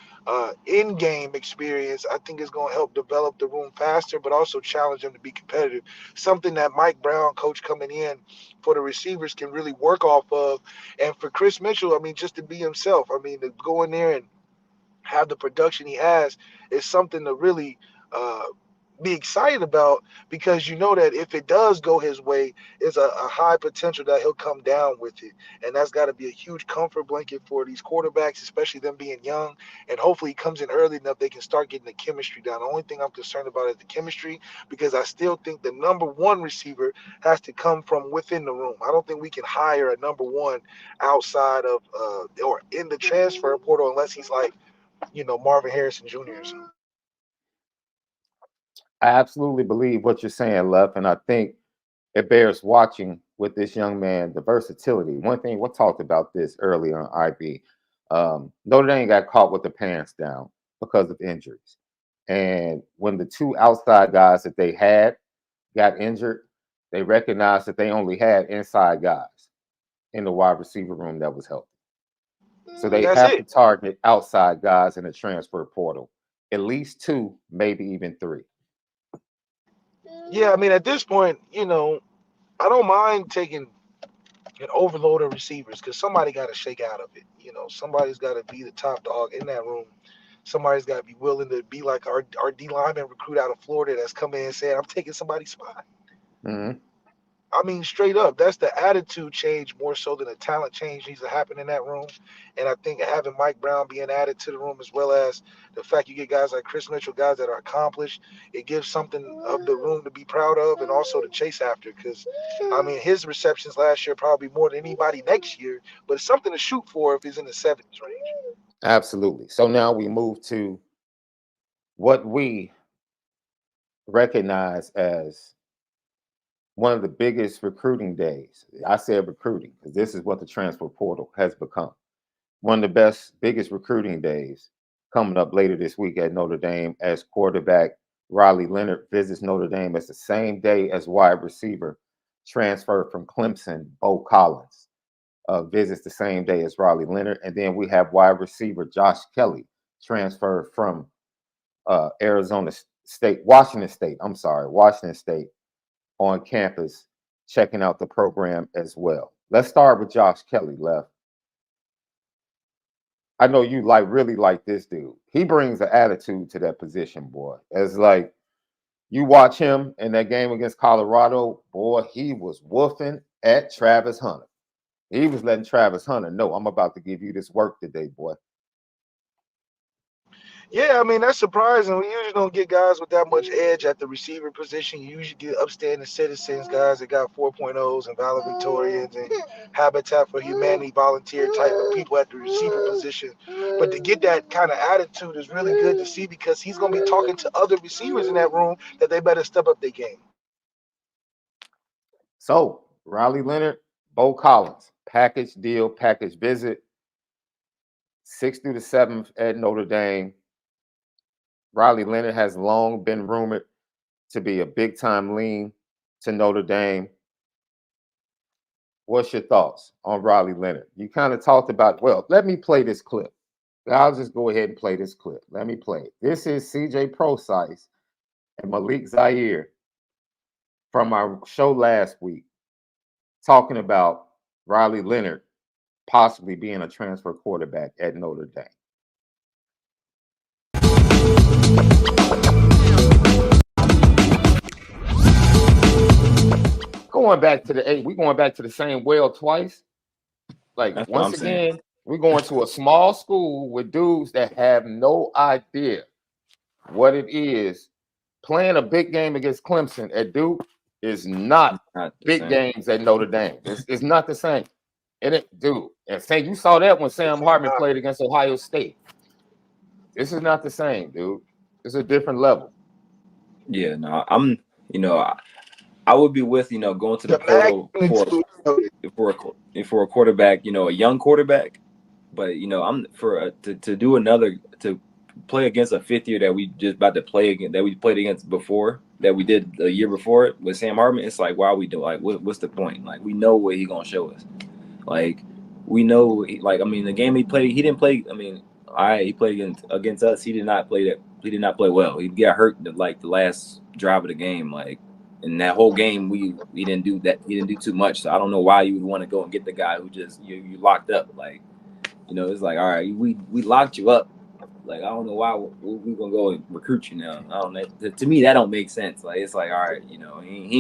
in-game experience, I think is going to help develop the room faster, but also challenge them to be competitive. Something that Mike Brown, coach coming in for the receivers, can really work off of. And for Chris Mitchell, I mean, just to be himself, I mean, to go in there and have the production he has is something to really be excited about, because you know that if it does go his way, it's a high potential that he'll come down with it. And that's got to be a huge comfort blanket for these quarterbacks, especially them being young. And hopefully he comes in early enough they can start getting the chemistry down. The only thing I'm concerned about is the chemistry, because I still think the number 1 receiver has to come from within the room. I don't think we can hire a number 1 outside of or in the transfer portal unless he's like, Marvin Harrison Jr. or something. I absolutely believe what you're saying, Left, and I think it bears watching with this young man, the versatility. One thing, we talked about this earlier on IB. Notre Dame got caught with the pants down because of injuries. And when the 2 outside guys that they had got injured, they recognized that they only had inside guys in the wide receiver room that was healthy. So they have to target outside guys in the transfer portal. At least 2, maybe even 3. Yeah, I mean, at this point, I don't mind taking an overload of receivers because somebody got to shake out of it. Somebody's got to be the top dog in that room. Somebody's got to be willing to be like our D lineman recruit out of Florida that's coming in and saying, I'm taking somebody's spot. Mm-hmm. I mean, straight up, that's the attitude change more so than a talent change needs to happen in that room. And I think having Mike Brown being added to the room, as well as the fact you get guys like Chris Mitchell, guys that are accomplished, it gives something of the room to be proud of and also to chase after. Because, I mean, his receptions last year probably more than anybody next year, but it's something to shoot for if he's in the 70s range. Absolutely. So now we move to what we recognize as one of the biggest recruiting days. I said recruiting because this is what the transfer portal has become. One of the biggest recruiting days coming up later this week at Notre Dame as quarterback Riley Leonard visits Notre Dame. It's the same day as wide receiver transfer from Clemson, Bo Collins, visits the same day as Riley Leonard. And then we have wide receiver Josh Kelly transfer from Washington State on campus, checking out the program as well. Let's start with Josh Kelly, Left. I know you really like this dude. He brings an attitude to that position, boy. As like you watch him in that game against Colorado, boy, he was woofing at Travis Hunter. He was letting Travis Hunter know, I'm about to give you this work today, boy. Yeah, I mean, that's surprising. We usually don't get guys with that much edge at the receiver position. You usually get upstanding citizens, guys that got 4.0s and valedictorians and Habitat for Humanity volunteer type of people at the receiver position. But to get that kind of attitude is really good to see because he's going to be talking to other receivers in that room that they better step up their game. So, Riley Leonard, Bo Collins, package deal, package visit, 6th through the 7th at Notre Dame. Riley Leonard has long been rumored to be a big-time lean to Notre Dame. What's your thoughts on Riley Leonard? You kind of talked about, well, let me play this clip. I'll just go ahead and play this clip. Let me play it. This is CJ Procise and MALIK ZAIRE from our show last week talking about Riley Leonard possibly being a transfer quarterback at Notre Dame. Going back to the 8, we're going back to the same well twice. Like, that's once again, we're going to a small school with dudes that have no idea what it is. Playing a big game against Clemson at Duke is not big games at Notre Dame. It's not the same. And you saw that when Sam Hartman played against Ohio State. This is not the same, dude. It's a different level. Yeah, no, I would be with going to the portal for a quarterback, a young quarterback. But I'm for to do another to play against a fifth year that we just about to play again that we played against before that we did the year before it with Sam Hartman. It's like, why are we doing? Like, what's the point? Like, we know what he's gonna show us. Like, we know. Like, I mean, the game he played, he didn't play. I mean, he played against us. He did not play that. He did not play well. He got hurt the last drive of the game. Like, in that whole game, we didn't do that. He didn't do too much. So I don't know why you would want to go and get the guy who just you locked up. Like, it's like, all right, we locked you up. Like, I don't know why we're gonna go and recruit you now. I don't know. To me, that don't make sense. Like, it's like, all right, he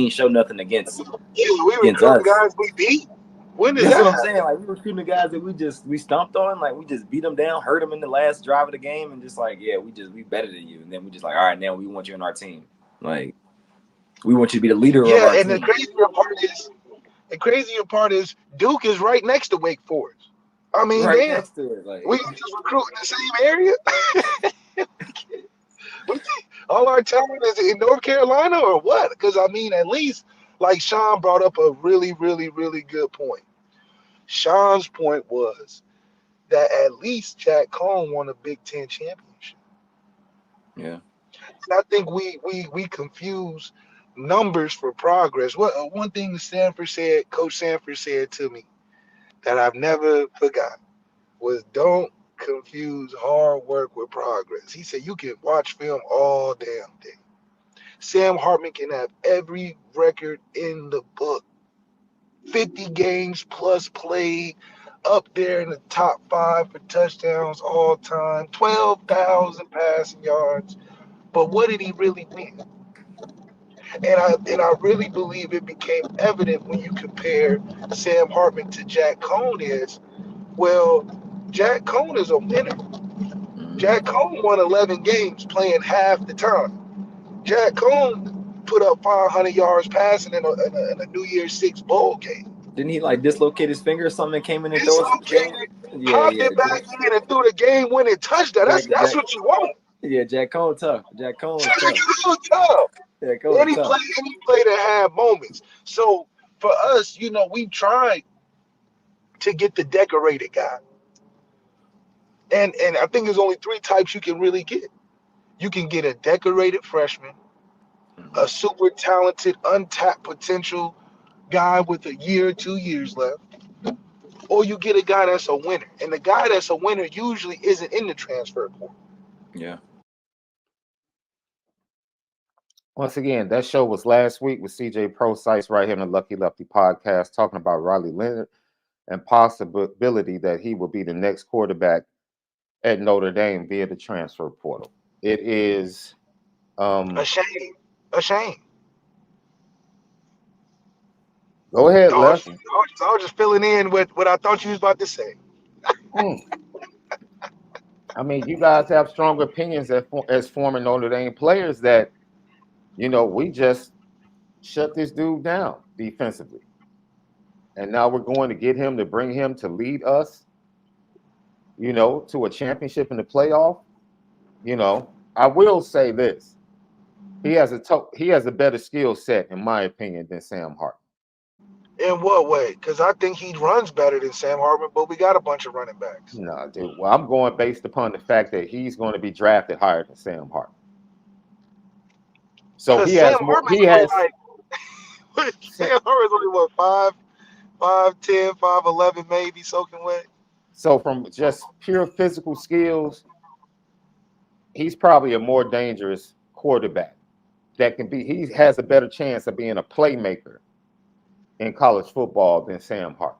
ain't show nothing against us. Guys we beat. When did That's that what I'm saying. Like, we recruiting the guys that we stomped on. Like, we just beat them down, hurt them in the last drive of the game, and just like, yeah, we better than you. And then we just like, all right, now we want you on our team. Like, we want you to be the leader of our team. Yeah, and the crazier part is Duke is right next to Wake Forest. I mean, right next to it. Like, we just recruit in the same area. All our talent is in North Carolina or what? Because I mean, at least like Sean brought up a really, really, really good point. Sean's point was that at least Jack Cohn won a Big Ten championship. Yeah. And I think we confuse numbers for progress. One thing Coach Sanford said to me that I've never forgot was, don't confuse hard work with progress. He said you can watch film all damn day. Sam Hartman can have every record in the book. 50 games plus played, up there in the top 5 for touchdowns all time, 12,000 passing yards. But what did he really win? And I really believe it became evident when you compare Sam Hartman to Jack Cohn is, well, Jack Cohn is a winner. Jack Cohn won 11 games playing half the time. Jack Cohn put up 500 yards passing in a New Year's Six bowl game. Didn't he like dislocate his finger or something and came in and threw us? Popped it back in and threw the game-winning touchdown. That's what you want. Yeah, Jack Cohn tough. Jack Cohn tough. Jack Cohn and he played and had moments. So for us, you know, we tried to get the decorated guy. And I think there's only 3 types you can really get. You can get a decorated freshman, a super talented, untapped potential guy with a year or 2 years left, or you get a guy that's a winner. And the guy that's a winner usually isn't in the transfer portal. Yeah. Once again, that show was last week with CJ Prosice right here on the Lucky Lefty podcast, talking about Riley Leonard and possibility that he will be the next quarterback at Notre Dame via the transfer portal. It is a shame. A shame. Go ahead, Lefty. I was just filling in with what I thought you was about to say. I mean, you guys have strong opinions as former Notre Dame players that, you know, we just shut this dude down defensively. And now we're going to get him to bring him to lead us, you know, to a championship in the playoff. You know, I will say this. He has a better skill set, in my opinion, than Sam Hartman. In what way? Because I think he runs better than Sam Hartman, but we got a bunch of running backs. No, dude. Well, I'm going based upon the fact that he's going to be drafted higher than Sam Hartman. So he has more. He has. Sam Hartman's only what 5'10", 5'11", maybe soaking wet. So from just pure physical skills, he's probably a more dangerous quarterback. That can be. He has a better chance of being a playmaker in college football than Sam Hartman.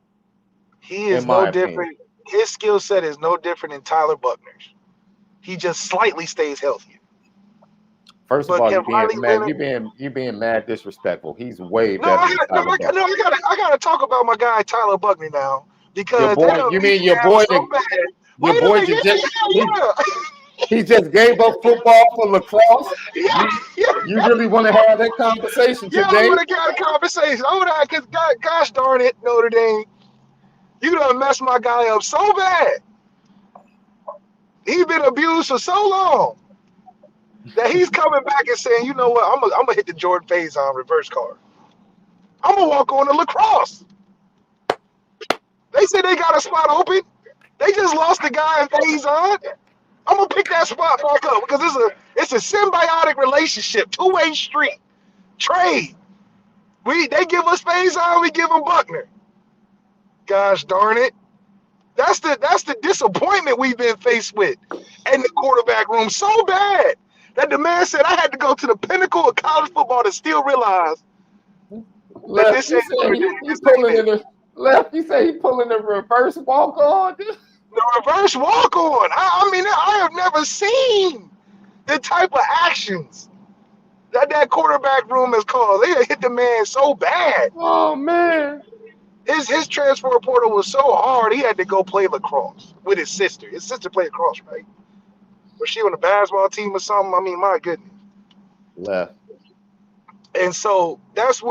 He is no different. His skill set is no different than Tyler Buckner's. He just slightly stays healthier. First of all, you're being mad disrespectful. He's way better. I gotta talk about my guy Tyler Buckner now because your boy, you mean your boy? Your boy he just gave up football for lacrosse. You really want to have that conversation today? Yeah, I want to have a conversation. Because gosh darn it, Notre Dame, you done messed my guy up so bad. He's been abused for so long that he's coming back and saying, you know what, I'm gonna hit the Jordan Faison reverse card. I'm gonna walk on to lacrosse. They said they got a spot open. They just lost the guy in Faison. I'm gonna pick that spot back up because it's a symbiotic relationship, 2-way street, trade. They give us Faison, we give them Buckner. Gosh darn it. That's the disappointment we've been faced with in the quarterback room so bad that the man said I had to go to the pinnacle of college football to still realize that this ain't Left, you say he's pulling the reverse walk on? The reverse walk on. I mean, I have never seen the type of actions that quarterback room has caused. They hit the man so bad. Oh man. His transfer portal was so hard he had to go play lacrosse with his sister. His sister played lacrosse, right? Was she on the basketball team or something? I mean, my goodness. Left. And so that's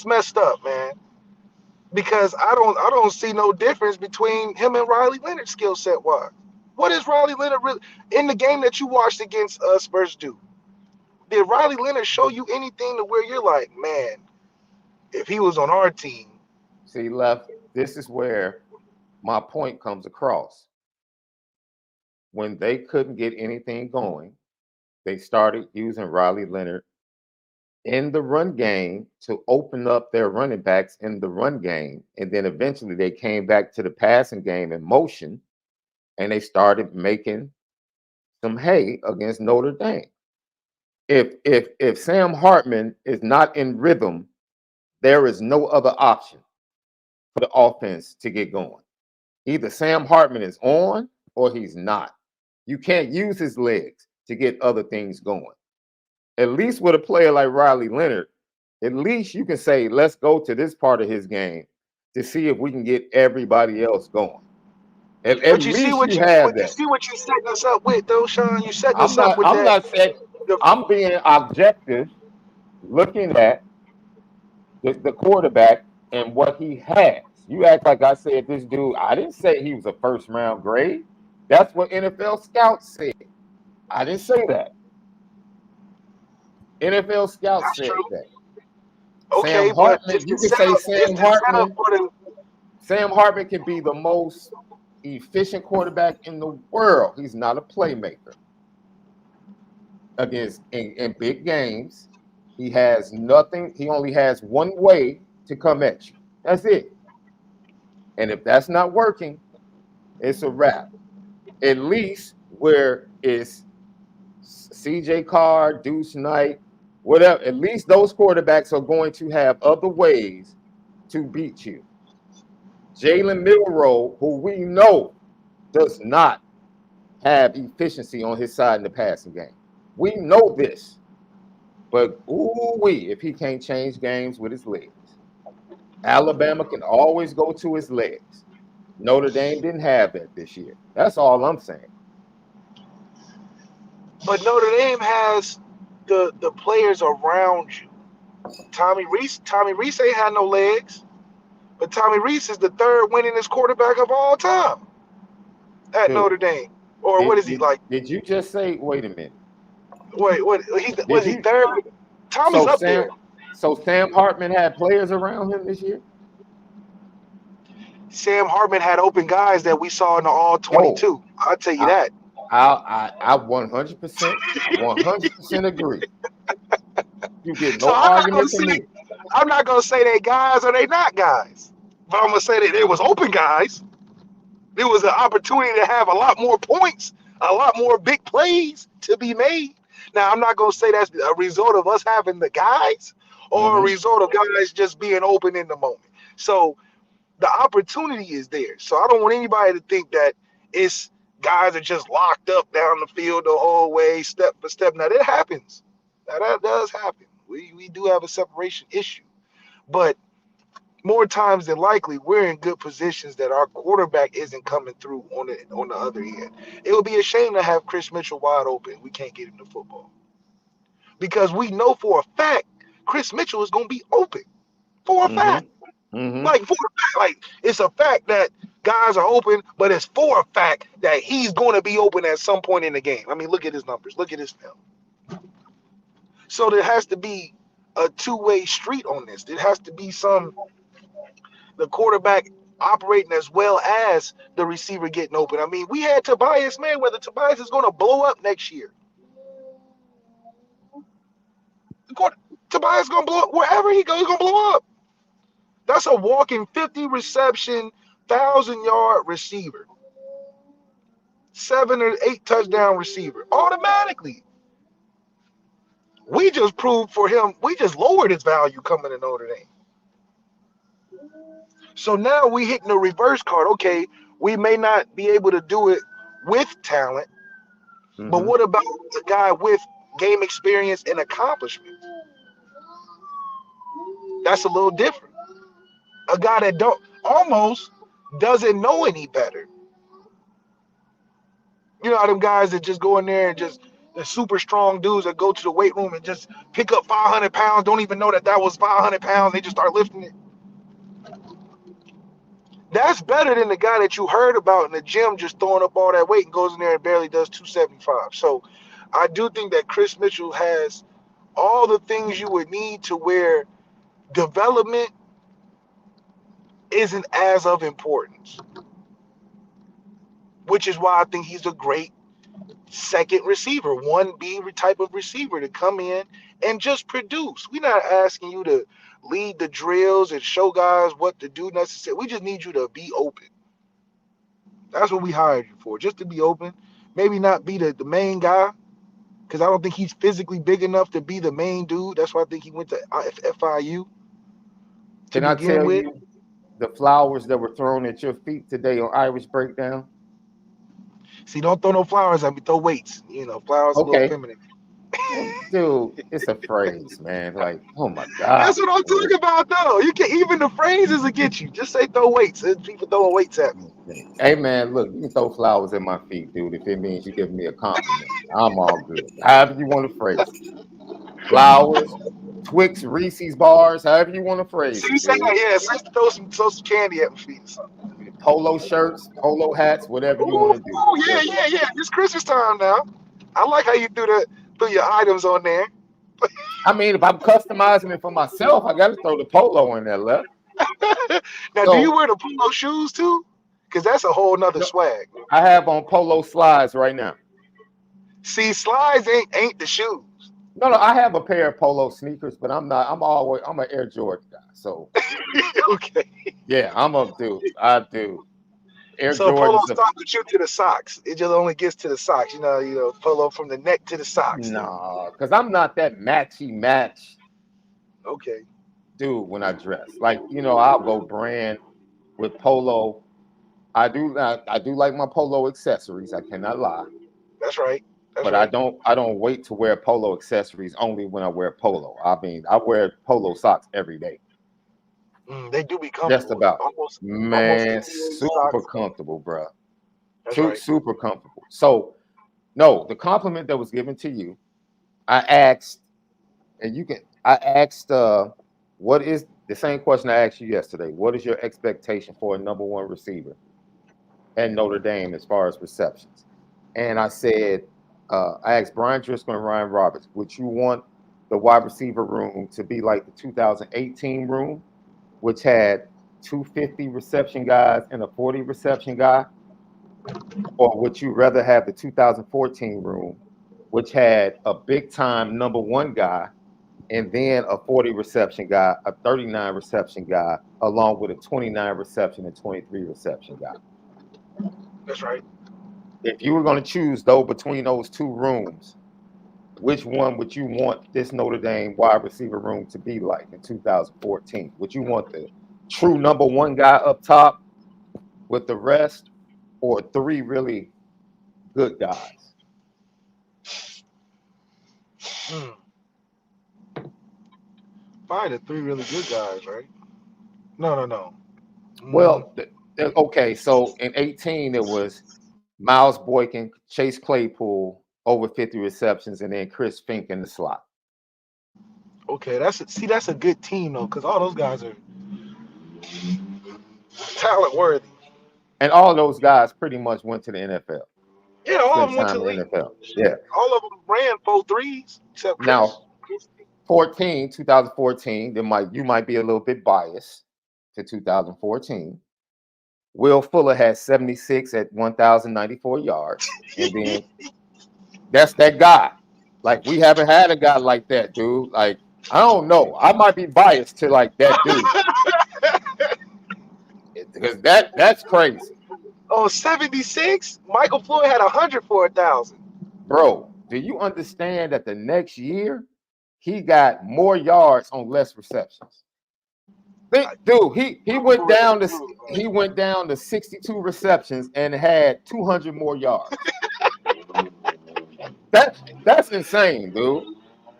messed up, man. Because I don't see no difference between him and Riley Leonard skill set wise. What is Riley Leonard really in the game that you watched against us versus Duke? Did Riley Leonard show you anything to where you're like, man, if he was on our team? See, Left, this is where my point comes across. When they couldn't get anything going, they started using Riley Leonard in the run game to open up their running backs in the run game. And then eventually they came back to the passing game in motion and they started making some hay against Notre Dame. If Sam Hartman is not in rhythm there is no other option for the offense to get going. Either Sam Hartman is on or he's not. You can't use his legs to get other things going. At least with a player like Riley Leonard, at least you can say, let's go to this part of his game to see if we can get everybody else going. At least you have that. You see what you're setting us up with, though, Sean? You're setting us up with I'm that. not saying I'm being objective, looking at the quarterback and what he has. You act like I said this dude. I didn't say he was a first-round grade. That's what NFL scouts said. I didn't say that. NFL scouts said that. Okay, Sam Hartman, you can say Sam Hartman can be the most efficient quarterback in the world. He's not a playmaker. Against in big games, he has nothing. He only has one way to come at you. That's it. And if that's not working, it's a wrap. At least where it's CJ Carr, Deuce Knight, whatever, at least those quarterbacks are going to have other ways to beat you. Jalen Milroe, who we know does not have efficiency on his side in the passing game. We know this. But if he can't change games with his legs. Alabama can always go to his legs. Notre Dame didn't have that this year. That's all I'm saying. But Notre Dame has the players around you. Tommy Rees ain't had no legs, but Tommy Rees is the third winningest quarterback of all time at Notre Dame. Or what is he like? Did you just say? Wait a minute. Wait, what? Was he third? Tommy's up there. So Sam Hartman had players around him this year? Sam Hartman had open guys that we saw in the All-22. I'll tell you that. I 100% agree. You get no argument from me. I'm not going to say they guys or they not guys. But I'm going to say that there was open guys. There was an opportunity to have a lot more points, a lot more big plays to be made. Now, I'm not going to say that's a result of us having the guys or a result of guys just being open in the moment. So the opportunity is there. So I don't want anybody to think that it's guys are just locked up down the field the whole way, step by step. Now, that happens. Now, that does happen. We do have a separation issue. But more times than likely, we're in good positions that our quarterback isn't coming through on the other end. It would be a shame to have Chris Mitchell wide open. We can't get him the football. Because we know for a fact Chris Mitchell is going to be open. For a fact. Like, it's a fact that guys are open, but it's for a fact that he's going to be open at some point in the game. I mean, look at his numbers. Look at his film. So there has to be a two-way street on this. There has to be the quarterback operating as well as the receiver getting open. I mean, we had Tobias, man, whether Tobias is going to blow up next year. Tobias is going to blow up. Wherever he goes, he's going to blow up. That's a walking 50 reception, 1,000-yard receiver. 7 or 8 touchdown receiver. Automatically. We just proved for him, we just lowered his value coming to Notre Dame. So now we hitting the reverse card. Okay, we may not be able to do it with talent, but what about a guy with game experience and accomplishment? That's a little different. A guy that almost doesn't know any better. You know, them guys that just go in there and just the super strong dudes that go to the weight room and just pick up 500 pounds, don't even know that was 500 pounds. They just start lifting it. That's better than the guy that you heard about in the gym just throwing up all that weight and goes in there and barely does 275. So I do think that Chris Mitchell has all the things you would need to where development isn't as of importance, which is why I think he's a great second receiver, 1B type of receiver to come in and just produce. We're not asking you to lead the drills and show guys what to do necessarily. We just need you to be open. That's what we hired you for, just to be open. Maybe not be the main guy, because I don't think he's physically big enough to be the main dude. That's why I think he went to FIU. Can I tell you the flowers that were thrown at your feet today on Irish Breakdown? See, don't throw no flowers at me. Throw weights. You know, flowers a little Okay. feminine. Well, dude, it's a phrase, man. Like, oh my God. That's what I'm talking about, though. You can even the phrases will get you. Just say throw weights. There's people throwing weights at me. Hey man, look, you can throw flowers at my feet, dude, if it means you give me a compliment. I'm all good. However you want to phrase it. Flowers, Twix, Reese's bars, however you want to phrase See, it. say Dude. that, yeah. Throw some candy at my feet. Polo shirts, polo hats, whatever you want to do. Oh, yeah. It's Christmas time now. I like how you threw your items on there. I mean, if I'm customizing it for myself, I got to throw the polo in there, left. Now, So, do you wear the polo shoes too? Because that's a whole nother swag. I have on polo slides right now. See, slides ain't the shoes. No, I have a pair of polo sneakers, but I'm an Air Jordan guy. So Okay. yeah, I do. Air So polo Jordans. stops with you to the socks. It just only gets to the socks. You know, polo from the neck to the socks. No, because I'm not that match Okay. dude when I dress. Like, I'll go brand with polo. I do like my polo accessories. I cannot lie. That's right. But I don't wait to wear polo accessories only when I wear polo. I mean, I wear polo socks every day. They do be comfortable. Just about. Man, super socks. comfortable, bro. That's right. Super comfortable. So, no, the compliment that was given to you, I asked, what is the same question I asked you yesterday? What is your expectation for a number one receiver at Notre Dame as far as receptions? And I said, I asked Brian Driscoll and Ryan Roberts, would you want the wide receiver room to be like the 2018 room, which had 250 reception guys and a 40 reception guy? Or would you rather have the 2014 room, which had a big time number one guy and then a 40 reception guy, a 39 reception guy, along with a 29 reception and 23 reception guy? That's right. If you were going to choose, though, between those two rooms, which one would you want this Notre Dame wide receiver room to be like in 2014? Would you want the true number one guy up top with the rest, or three really good guys? Probably the three really good guys, right? No. Well, okay, so in 18, it was Miles Boykin, Chase Claypool, over 50 receptions, and then Chris Fink in the slot. Okay, that's a good team, though, because all those guys are talent worthy. And all those guys pretty much went to the NFL. Yeah, all of them went to the NFL. Yeah. All of them ran 4 threes, except Chris. Now, 2014, you might be a little bit biased to 2014. Will Fuller had 76 at 1,094 yards. And then that's that guy. Like, we haven't had a guy like that, dude. Like, I don't know. I might be biased to like that dude. Because that's crazy. Oh, 76? Michael Floyd had 100 for 1,000. Bro, do you understand that the next year he got more yards on less receptions? Dude, he went down to 62 receptions and had 200 more yards. That's insane, dude.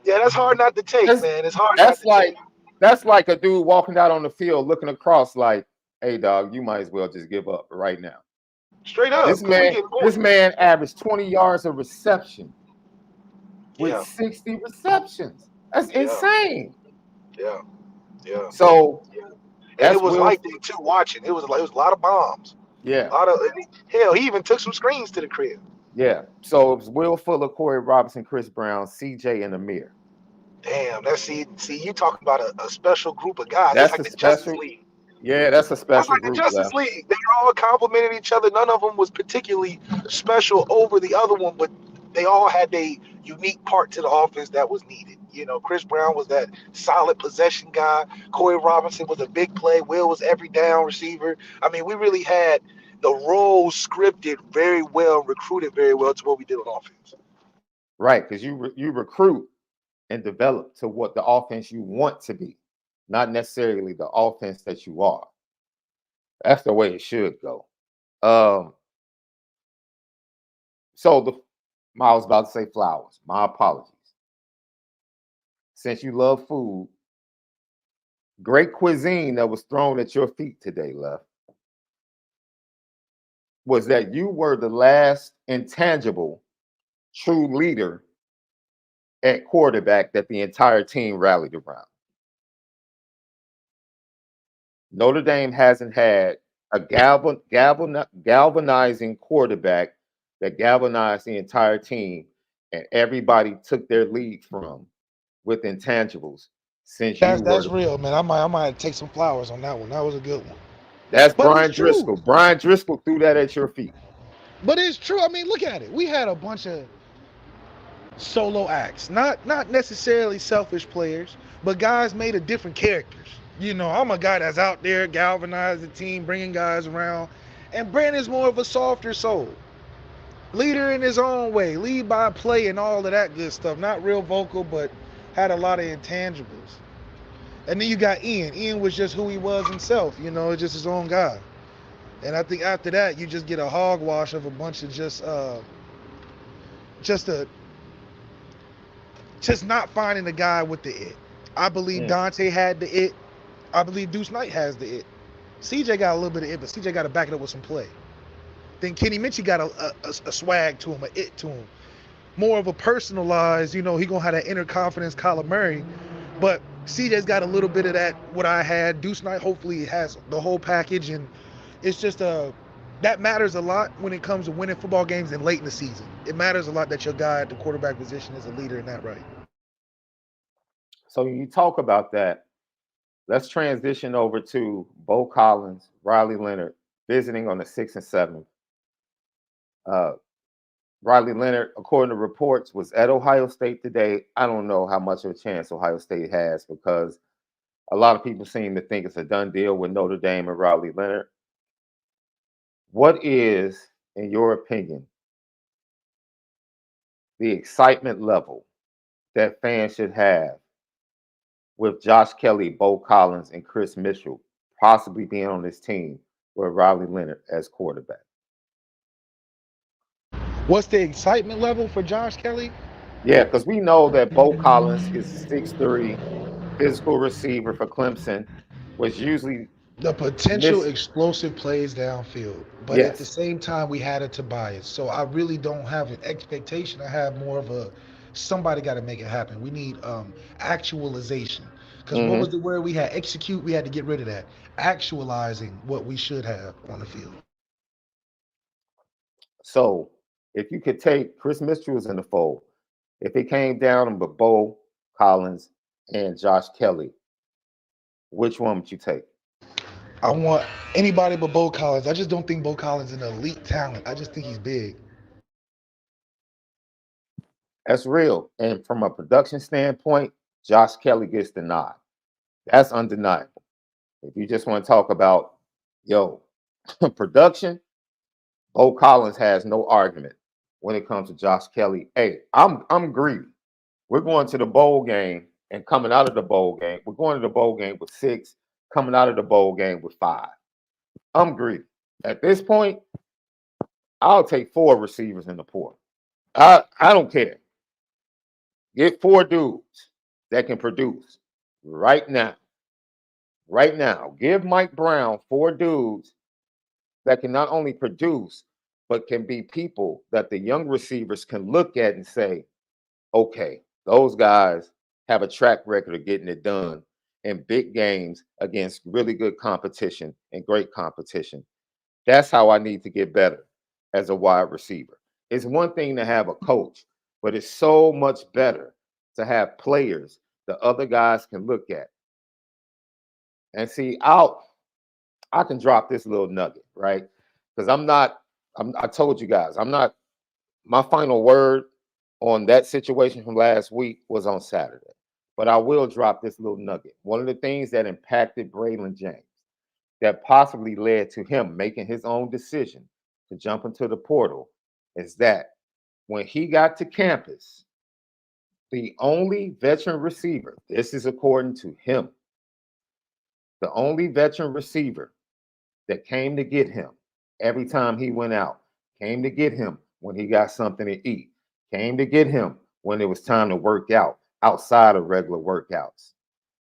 Yeah, that's hard not to take, man. It's hard not to take. That's like a dude walking out on the field looking across like, hey, dog, you might as well just give up right now. Straight up. This man averaged 20 yards of reception with 60 receptions. That's insane. Yeah. So, and it was like that too. Watching, it was a lot of bombs. Yeah. Hell, he even took some screens to the crib. Yeah. So it was Will Fuller, Corey Robinson, Chris Brown, CJ, and Amir. Damn, see, you talking about a special group of guys. That's like a the special Justice League. Yeah, that's a special like group. The Justice League. They all complimented each other. None of them was particularly special over the other one, but they all had a unique part to the offense that was needed. You know, Chris Brown was that solid possession guy. Corey Robinson was a big play. Will was every down receiver. I mean, we really had the roles scripted very well, recruited very well to what we did on offense. Right, because you recruit and develop to what the offense you want to be. not necessarily the offense that you are. That's the way it should go. So I was about to say flowers. My apologies. Since you love food, great cuisine that was thrown at your feet today, Left, was that you were the last intangible true leader at quarterback that the entire team rallied around. Notre Dame hasn't had a galvanizing quarterback that galvanized the entire team and everybody took their lead from with intangibles since you were. That's real, man. I might take some flowers on that one. That was a good one. That's But it's Brian true. Driscoll. Brian Driscoll threw that at your feet. But it's true. I mean, look at it. We had a bunch of solo acts, not necessarily selfish players, but guys made of different characters. You know, I'm a guy that's out there galvanizing the team, bringing guys around, and Brandon's more of a softer soul, leader in his own way, lead by play and all of that good stuff. Not real vocal, but had a lot of intangibles. And then you got Ian. Ian was just who he was himself. You know, just his own guy. And I think after that, you just get a hogwash of a bunch of just not finding the guy with the it. I believe Dante had the it. I believe Deuce Knight has the it. CJ got a little bit of it, but CJ got to back it up with some play. Then Kenny Minchie got a swag to him, a it to him. More of a personalized, you know, he going to have that inner confidence, Kyler Murray. But CJ's got a little bit of that, what I had. Deuce Knight hopefully has the whole package. And it's just that matters a lot when it comes to winning football games and late in the season. It matters a lot that your guy at the quarterback position is a leader in that right. So you talk about that. Let's transition over to Bo Collins, Riley Leonard, visiting on the 6th and 7th. Riley Leonard, according to reports, was at Ohio State today. I don't know how much of a chance Ohio State has because a lot of people seem to think it's a done deal with Notre Dame and Riley Leonard. What is, in your opinion, the excitement level that fans should have with Josh Kelly, Bo Collins, and Chris Mitchell possibly being on this team with Riley Leonard as quarterback? What's the excitement level for Josh Kelly? Yeah, because we know that Bo Collins is a 6'3", physical receiver for Clemson, was usually the potential explosive plays downfield. But at the same time, we had a Tobias. So I really don't have an expectation. I have more of a somebody got to make it happen. We need actualization. Because what was the word we had? Execute. We had to get rid of that. Actualizing what we should have on the field. So if you could take Chris Mitchell was in the fold, if it came down to Bo Collins and Josh Kelly, which one would you take? I want anybody but Bo Collins. I just don't think Bo Collins is an elite talent. I just think he's big. That's real. And from a production standpoint, Josh Kelly gets the nod. That's undeniable. If you just want to talk about, production, Bo Collins has no argument when it comes to Josh Kelly. Hey, I'm greedy. We're going to the bowl game and coming out of the bowl game. We're going to the bowl game with 6, coming out of the bowl game with 5. I'm greedy. At this point, I'll take 4 receivers in the portal. I don't care. Get 4 dudes that can produce right now. Right now. Give Mike Brown 4 dudes that can not only produce, but can be people that the young receivers can look at and say, okay, those guys have a track record of getting it done in big games against really good competition and great competition. That's how I need to get better as a wide receiver. It's one thing to have a coach, but it's so much better to have players the other guys can look at. And see, I can drop this little nugget, right? Because I told you guys, my final word on that situation from last week was on Saturday. But I will drop this little nugget. One of the things that impacted Braylon James that possibly led to him making his own decision to jump into the portal is that when he got to campus, the only veteran receiver, this is according to him, The only veteran receiver that came to get him every time he went out, came to get him when he got something to eat, came to get him when it was time to work out outside of regular workouts,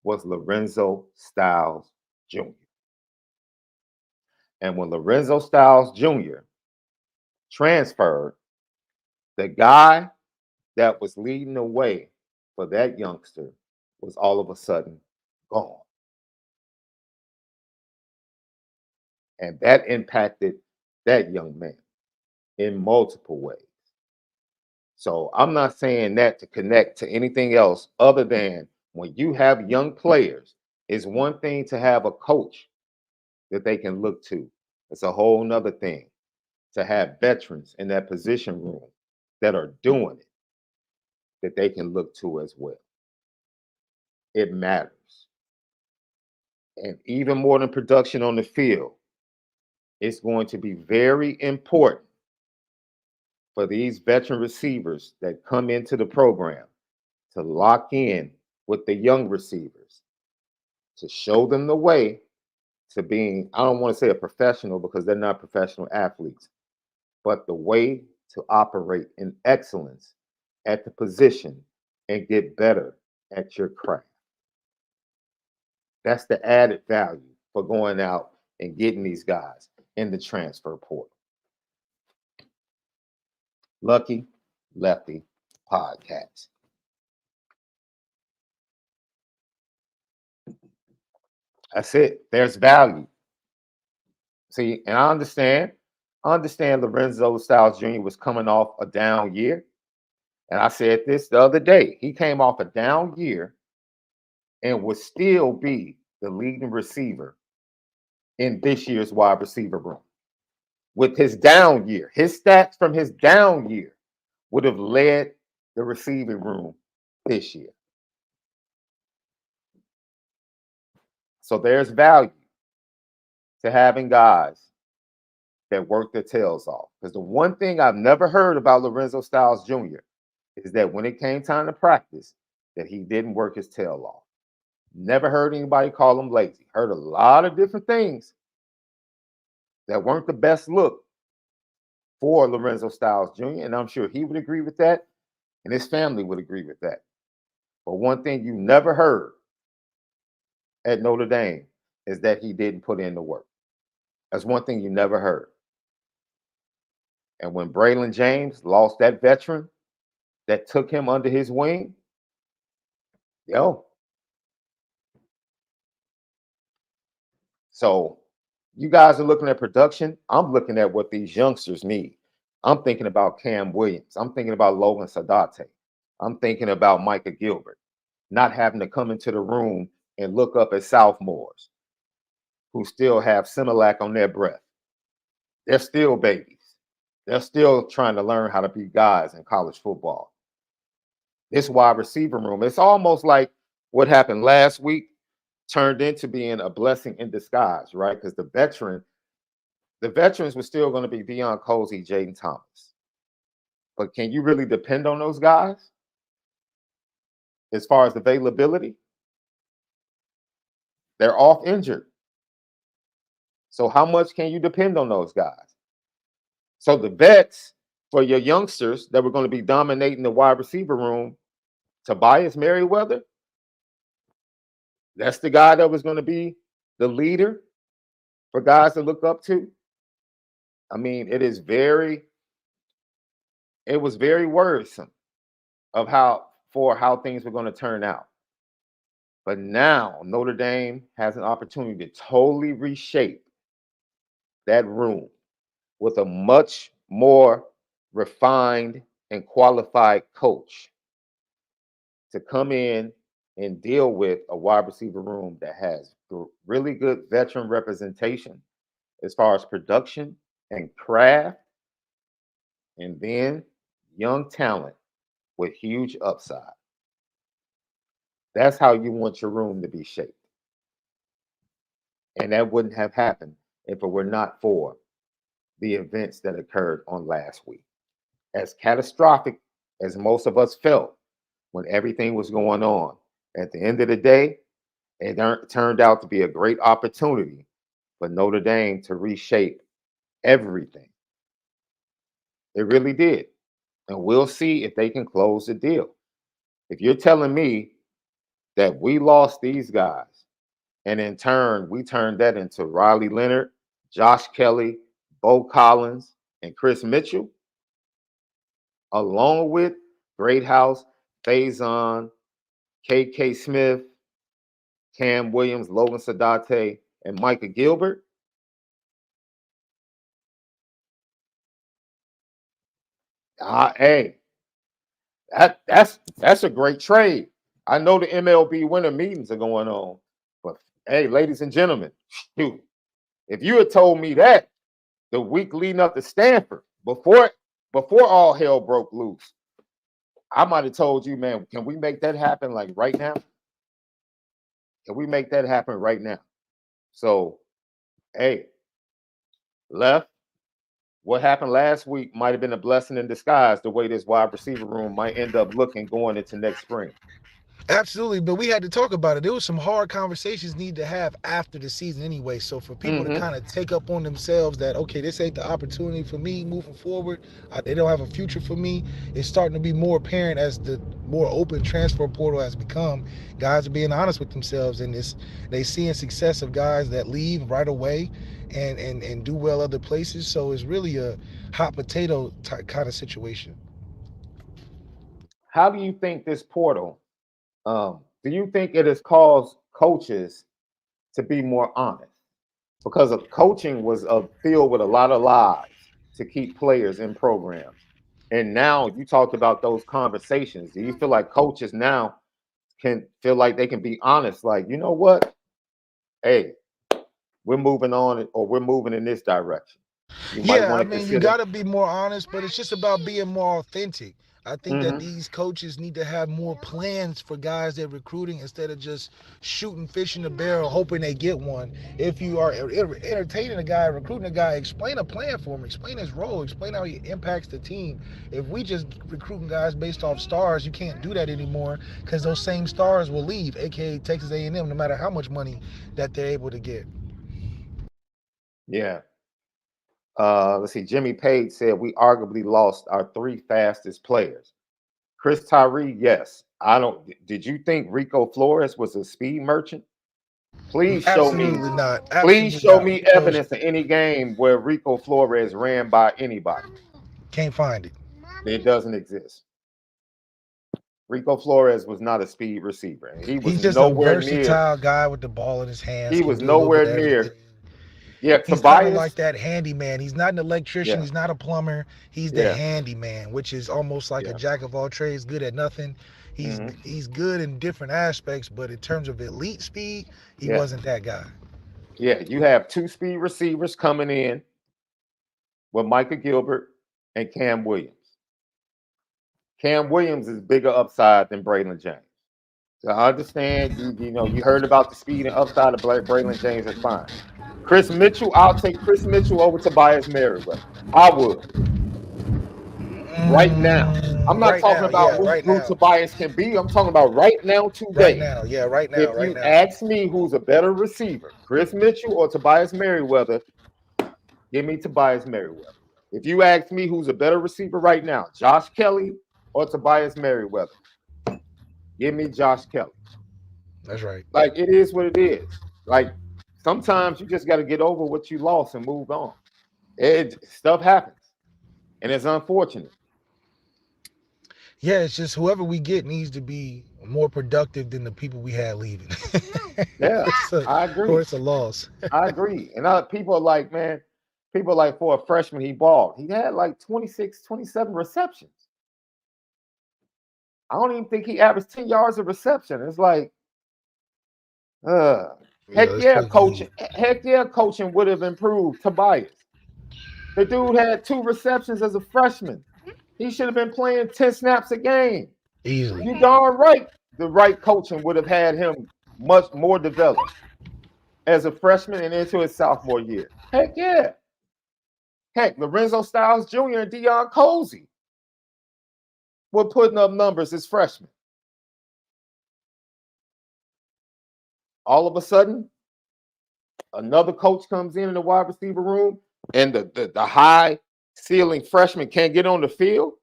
was Lorenzo Styles Jr. And when Lorenzo Styles Jr. transferred, the guy that was leading the way for that youngster was all of a sudden gone. And that impacted that young man in multiple ways. So I'm not saying that to connect to anything else other than when you have young players, it's one thing to have a coach that they can look to. It's a whole nother thing to have veterans in that position room that are doing it that they can look to as well. It matters. And even more than production on the field, it's going to be very important for these veteran receivers that come into the program to lock in with the young receivers, to show them the way to being, I don't want to say a professional because they're not professional athletes, but the way to operate in excellence at the position and get better at your craft. That's the added value for going out and getting these guys in the transfer portal. Lucky Lefty Podcast. That's it. There's value. See, and I understand Lorenzo Styles Jr. was coming off a down year. And I said this the other day. He came off a down year and would still be the leading receiver in this year's wide receiver room. With his down year, his stats from his down year would have led the receiving room this year. So there's value to having guys that work their tails off. Because the one thing I've never heard about Lorenzo Styles Jr. is that when it came time to practice, that he didn't work his tail off. Never heard anybody call him lazy. Heard a lot of different things that weren't the best look for Lorenzo Styles Jr., and I'm sure he would agree with that, and his family would agree with that. But one thing you never heard at Notre Dame is that he didn't put in the work. That's one thing you never heard. And when Braylon James lost that veteran that took him under his wing, so you guys are looking at production. I'm looking at what these youngsters need. I'm thinking about Cam Williams. I'm thinking about Logan Sadate. I'm thinking about Micah Gilbert not having to come into the room and look up at sophomores who still have Similac on their breath. They're still babies. They're still trying to learn how to be guys in college football. This wide receiver room, it's almost like what happened last week turned into being a blessing in disguise, right? Because the veterans were still going to be Deion Colzie, Jaden Thomas. But can you really depend on those guys as far as availability? They're off injured. So how much can you depend on those guys? So the vets for your youngsters that were going to be dominating the wide receiver room, Tobias Merriweather, that's the guy that was going to be the leader for guys to look up to. I mean, it was very worrisome of how things were going to turn out. But now Notre Dame has an opportunity to totally reshape that room with a much more refined and qualified coach to come in and deal with a wide receiver room that has really good veteran representation as far as production and craft, and then young talent with huge upside. That's how you want your room to be shaped. And that wouldn't have happened if it were not for the events that occurred on last week. As catastrophic as most of us felt when everything was going on, at the end of the day, It turned out to be a great opportunity for Notre Dame to reshape everything. It really did. And we'll see if they can close the deal. If you're telling me that we lost these guys, and in turn, we turned that into Riley Leonard, Josh Kelly, Bo Collins, and Chris Mitchell, along with Greathouse, Faison, K.K. Smith, Cam Williams, Logan Sadate, and Micah Gilbert. Hey, that's a great trade. I know the MLB winter meetings are going on, but hey, ladies and gentlemen, shoot, if you had told me that the week leading up to Stanford, before all hell broke loose, I might have told you, man, can we make that happen like right now? Can we make that happen right now? So, hey, Left, what happened last week might have been a blessing in disguise, the way this wide receiver room might end up looking going into next spring. Absolutely, but we had to talk about it. There was some hard conversations need to have after the season anyway. So for people to kind of take up on themselves that, okay, this ain't the opportunity for me moving forward, they don't have a future for me, it's starting to be more apparent as the more open transfer portal has become. Guys are being honest with themselves, and they seeing success of guys that leave right away and do well other places. So it's really a hot potato kind of situation. How do you think this portal, do you think it has caused coaches to be more honest? Because of coaching was filled with a lot of lies to keep players in programs. And now you talked about those conversations. Do you feel like coaches now can feel like they can be honest? Like, you know what? Hey, we're moving on, or we're moving in this direction. You might Yeah, want I to mean, you consider. got to be more honest, but it's just about being more authentic. I think that these coaches need to have more plans for guys they're recruiting instead of just shooting fish in the barrel, hoping they get one. If you are entertaining a guy, recruiting a guy, explain a plan for him, explain his role, explain how he impacts the team. If we just recruiting guys based off stars, you can't do that anymore because those same stars will leave, aka Texas A&M, no matter how much money that they're able to get. Yeah. Let's see. Jimmy Page said we arguably lost our 3 fastest players. Chris Tyree, yes. I don't. Did you think Rico Flores was a speed merchant? Please show me. Absolutely not. Please Absolutely show not. me evidence in any game where Rico Flores ran by anybody. Can't find it. It doesn't exist. Rico Flores was not a speed receiver. And he was He's just a nowhere near. versatile guy with the ball in his hands. He Can was do a little bit nowhere of everything. near. Yeah, He's kind of like Tobias. that handyman. He's not an electrician. Yeah, He's not a plumber. He's the yeah, handyman, which is almost like a yeah. jack of all trades, good at nothing. He's good in different aspects, but in terms of elite speed, he Yeah, wasn't that guy. yeah. You have 2 speed receivers coming in with Micah Gilbert and Cam Williams. Cam Williams is bigger upside than Braylon James. So I understand you heard about the speed and upside of Braylon James. That's fine. Chris Mitchell, I'll take Chris Mitchell over Tobias Merriweather. I would right now. I'm not Right talking now, about yeah, right who now. Tobias can be. I'm talking about right now, Right today. now, yeah, right now, If right you now. ask me who's a better receiver, Chris Mitchell or Tobias Merriweather, give me Tobias Merriweather. If you ask me who's a better receiver right now, Josh Kelly or Tobias Merriweather, give me Josh Kelly. That's right. Like, it is what it is. Like, sometimes you just got to get over what you lost and move on. Stuff happens, and it's unfortunate. Yeah, it's just whoever we get needs to be more productive than the people we had leaving. Yeah, I Or agree. it's a loss. I agree. And people are like, man, for a freshman, he balled. He had like 26, 27 receptions. I don't even think he averaged 10 yards of reception. It's like, heck yeah, coaching would have improved Tobias. The dude had 2 receptions as a freshman. He should have been playing 10 snaps a game. Easily. You darn right. The right coaching would have had him much more developed as a freshman and into his sophomore year. Heck yeah. Heck, Lorenzo Styles Jr. and Deion Colzie were putting up numbers as freshmen. all of a sudden, another coach comes in the wide receiver room, and the high ceiling freshman can't get on the field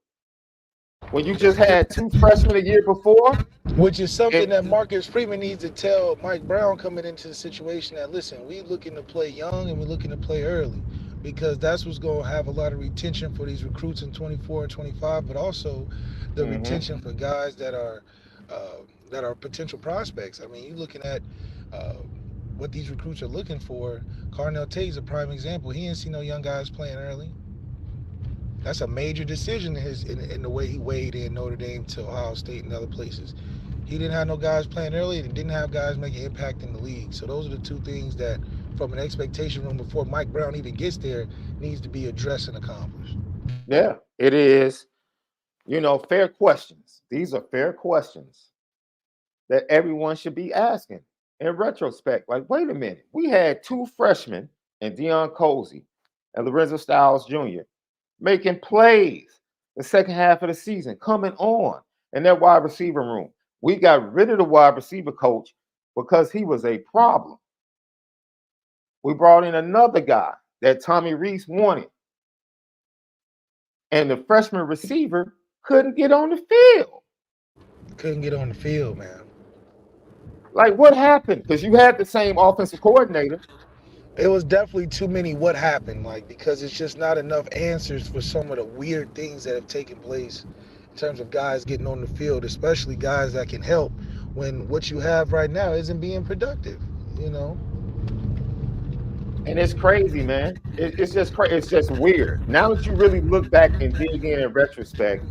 when you just had 2 freshmen a year before. Which is something that Marcus Freeman needs to tell Mike Brown coming into the situation that, listen, we looking to play young and we're looking to play early, because that's what's going to have a lot of retention for these recruits in 24 and 25, but also the retention for guys that are potential prospects. I mean, you're looking at what these recruits are looking for. Carnell Tate's a prime example. He didn't see no young guys playing early. That's a major decision in the way he weighed in Notre Dame to Ohio State and other places. He didn't have no guys playing early and didn't have guys making impact in the league. So those are the two things that, from an expectation room before Mike Brown even gets there, needs to be addressed and accomplished. Yeah, it is. You know, fair questions. These are fair questions that everyone should be asking in retrospect. Like, wait a minute. We had 2 freshmen and Deion Colzie and Lorenzo Styles Jr. making plays the second half of the season, coming on in that wide receiver room. We got rid of the wide receiver coach because he was a problem. We brought in another guy that Tommy Rees wanted. And the freshman receiver couldn't get on the field. Couldn't get on the field, man. Like, what happened? Because you had the same offensive coordinator. It was definitely too many what happened, like, because it's just not enough answers for some of the weird things that have taken place in terms of guys getting on the field, especially guys that can help when what you have right now isn't being productive, you know? And it's crazy, man. It's just crazy. It's just weird. Now that you really look back and dig in retrospect,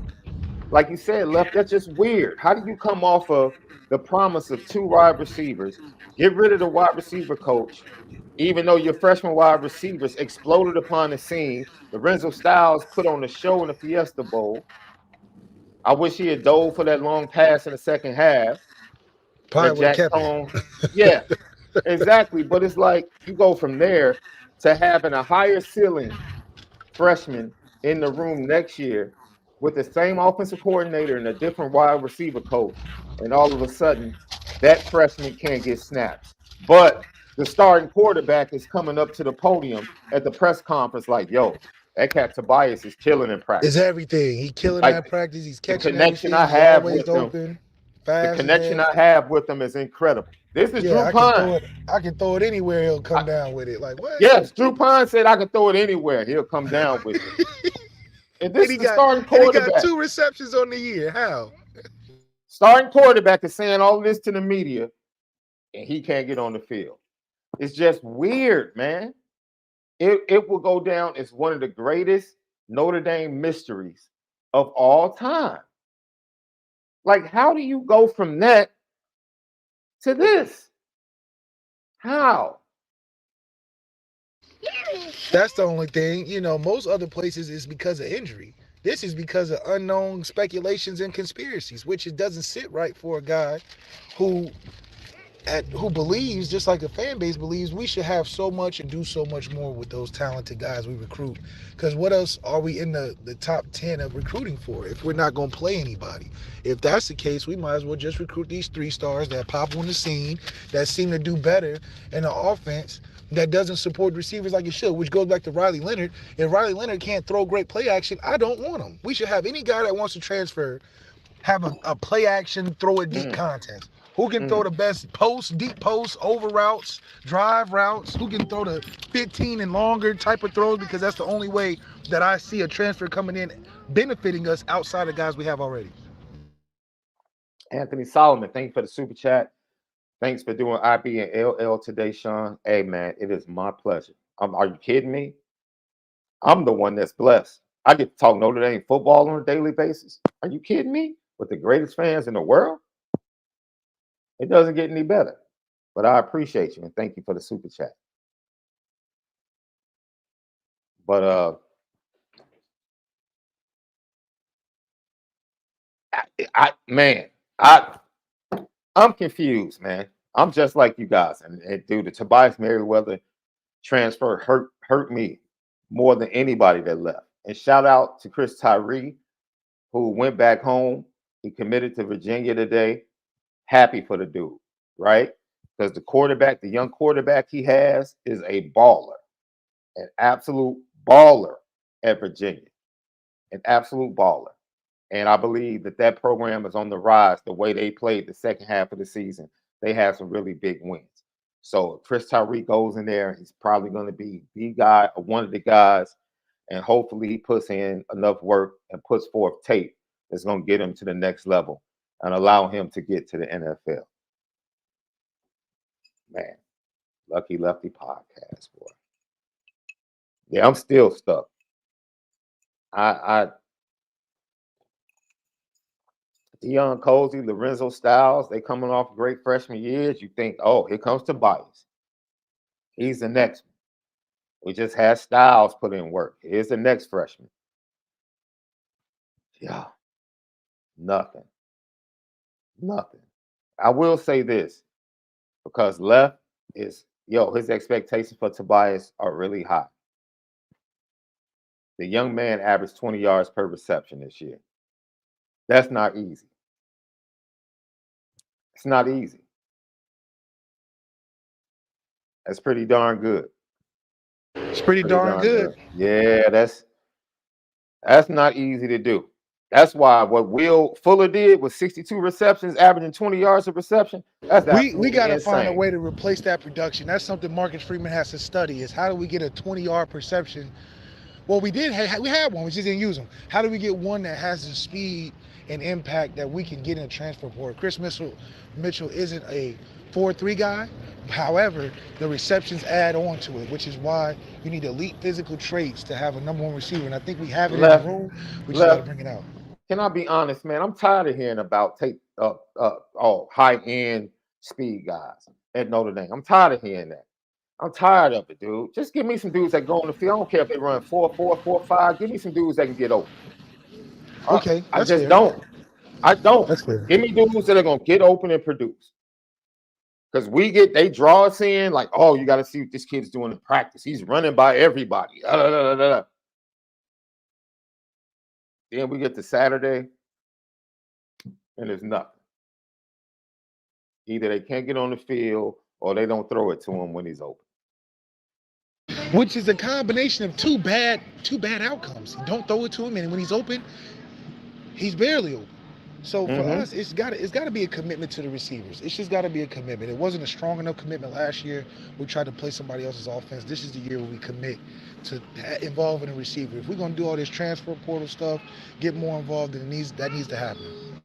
like you said, Left, that's just weird. How do you come off of the promise of 2 wide receivers, get rid of the wide receiver coach, even though your freshman wide receivers exploded upon the scene? Lorenzo Styles put on the show in the Fiesta Bowl. I wish he had dove for that long pass in the second half. Probably would have kept Tone. Yeah, exactly. But it's like you go from there to having a higher ceiling freshman in the room next year with the same offensive coordinator and a different wide receiver coach. And all of a sudden, that freshman can't get snaps. But the starting quarterback is coming up to the podium at the press conference like, yo, that cat Tobias is killing in practice. It's everything. He's killing like, that practice. He's catching the connection everything. I have He's always with open. him. Fast, the connection I have with him is incredible. This is Drew Pine. I can throw it anywhere. He'll come down with it. Like, what? Yes, Drew Pine said I can throw it anywhere. He'll come down with it. And this is the starting quarterback. He got 2 receptions on the year. How? Starting quarterback is saying all this to the media, and he can't get on the field. It's just weird, man. It will go down as one of the greatest Notre Dame mysteries of all time. Like, how do you go from that to this? How? That's the only thing. You know, most other places is because of injury. This is because of unknown speculations and conspiracies, which it doesn't sit right for a guy who believes, just like the fan base believes, we should have so much and do so much more with those talented guys we recruit. Because what else are we in the top 10 of recruiting for if we're not going to play anybody? If that's the case, we might as well just recruit these 3 stars that pop on the scene, that seem to do better in the offense, that doesn't support receivers like it should, which goes back to Riley Leonard. If Riley Leonard can't throw great play action, I don't want him. We should have any guy that wants to transfer have a play action, throw it deep contest. Who can throw the best post, deep post, over routes, drive routes? Who can throw the 15 and longer type of throws? Because that's the only way that I see a transfer coming in benefiting us outside of guys we have already. Anthony Solomon, thank you for the super chat. Thanks for doing IB and LL today, Sean. Hey, man, it is my pleasure. Are you kidding me? I'm the one that's blessed. I get to talk Notre Dame football on a daily basis. Are you kidding me? With the greatest fans in the world? It doesn't get any better. But I appreciate you and thank you for the super chat. But I'm confused, man. I'm just like you guys. And dude, the Tobias Merriweather transfer hurt me more than anybody that left. And shout out to Chris Tyree, who went back home. He committed to Virginia today. Happy for the dude, right? because the young quarterback he has is a baller, an absolute baller at Virginia, an absolute baller. And I believe that program is on the rise. The way they played the second half of the season, they had some really big wins. So if Chris Tyree goes in there, he's probably going to be the guy or one of the guys, and hopefully he puts in enough work and puts forth tape that's going to get him to the next level and allow him to get to the NFL. Man, Lucky Lefty podcast, boy. Yeah, I'm still stuck. Deion Cozy, Lorenzo Styles, they coming off great freshman years. You think, oh, here comes Tobias. He's the next one. We just had Styles put in work. Here's the next freshman. Yeah, nothing. I will say this, because Left is, his expectations for Tobias are really high. The young man averaged 20 yards per reception this year. That's not easy. It's not easy. That's pretty darn good. It's pretty darn good. Yeah, that's not easy to do. That's why what Will Fuller did with 62 receptions, averaging 20 yards of reception, that's we got to find a insane. way to replace that production. That's something Marcus Freeman has to study, is how do we get a 20-yard perception? Well, we had one, we just didn't use them. How do we get one that has the speed and impact that we can get in a transfer portal? Chris Mitchell isn't a 4-3 guy. However, the receptions add on to it, which is why you need elite physical traits to have a number one receiver. And I think we have it in the room. We just got to bring it out. Can I be honest, man? I'm tired of hearing about high-end speed guys at Notre Dame. I'm tired of hearing that. I'm tired of it, dude. Just give me some dudes that go on the field. I don't care if they run 4.4, 4.5. Give me some dudes that can get open. Okay, I just don't. I don't. That's fair. Give me dudes that are gonna get open and produce. Because they draw us in like, oh, you got to see what this kid's doing in practice. He's running by everybody. Then we get to Saturday, and there's nothing. Either they can't get on the field or they don't throw it to him when he's open. Which is a combination of two bad outcomes. You don't throw it to him, and when he's open, he's barely open. So for us, it's got to be a commitment to the receivers. It's just got to be a commitment. It wasn't a strong enough commitment last year. We tried to play somebody else's offense. This is the year where we commit to involving a receiver. If we're going to do all this transfer portal stuff, get more involved, then that needs to happen.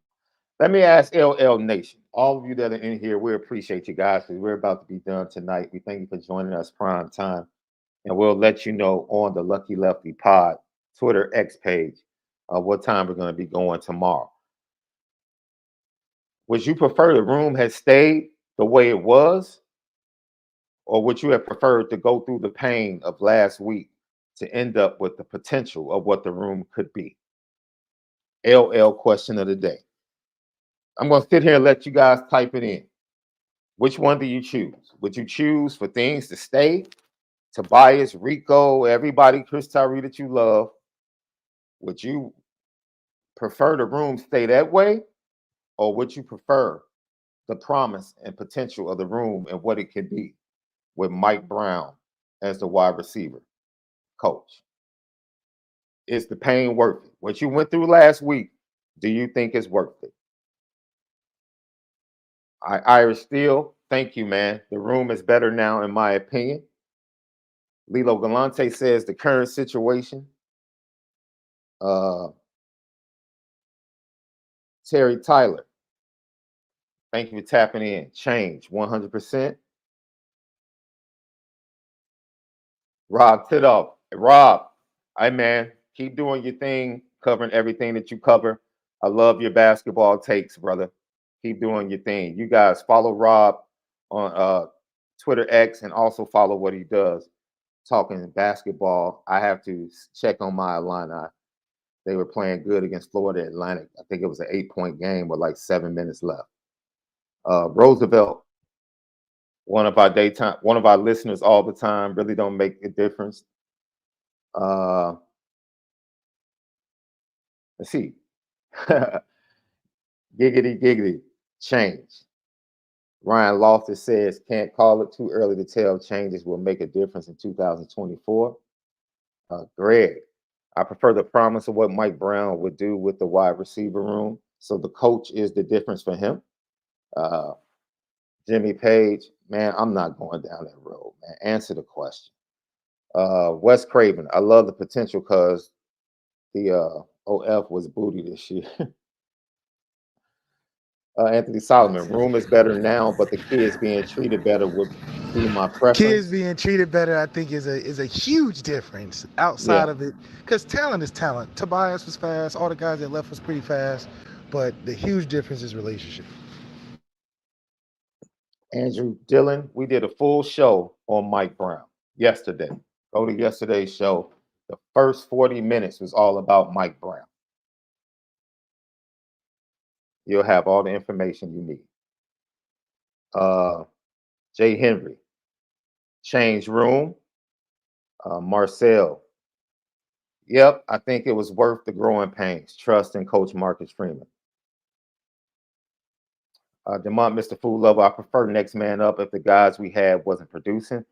Let me ask LL Nation, all of you that are in here, we appreciate you guys because we're about to be done tonight. We thank you for joining us prime time. And we'll let you know on the Lucky Lefty Pod Twitter X page what time we're going to be going tomorrow. Would you prefer the room had stayed the way it was? Or would you have preferred to go through the pain of last week to end up with the potential of what the room could be? LL question of the day. I'm going to sit here and let you guys type it in. Which one do you choose? Would you choose for things to stay? Tobias, Rico, everybody, Chris Tyree that you love. Would you prefer the room stay that way? Or would you prefer the promise and potential of the room and what it could be with Mike Brown as the wide receiver coach? Is the pain worth it? What you went through last week, do you think it's worth it? Irish Steel, thank you, man. The room is better now, in my opinion. Lilo Galante says the current situation. Terry Tyler, thank you for tapping in. Change 100%. Rob Tidoff, Rob, hey man, keep doing your thing, covering everything that you cover. I love your basketball takes, brother. Keep doing your thing. You guys follow Rob on Twitter X and also follow what he does. Talking basketball, I have to check on my Illini. They were playing good against Florida Atlantic. I think it was an 8-point game with like 7 minutes left. Roosevelt, one of our listeners all the time, really don't make a difference. Let's see. Giggity, change. Ryan Loftus says, can't call it too early to tell. Changes will make a difference in 2024. Greg, I prefer the promise of what Mike Brown would do with the wide receiver room. So the coach is the difference for him. Jimmy Page, man, I'm not going down that road, man. Answer the question. Wes Craven, I love the potential because the OF was booty this year. Anthony Solomon, room is better now, but the kids being treated better would be my preference. Kids being treated better, I think, is a huge difference outside of it, because talent is talent. Tobias was fast. All the guys that left was pretty fast, but the huge difference is relationship. Andrew Dillon, we did a full show on Mike Brown yesterday. Go to yesterday's show. The first 40 minutes was all about Mike Brown. You'll have all the information you need. Jay Henry, change room. Marcel, yep, I think it was worth the growing pains. Trust in Coach Marcus Freeman. Demont, Mr. Food Lover, I prefer next man up. If the guys we had wasn't producing,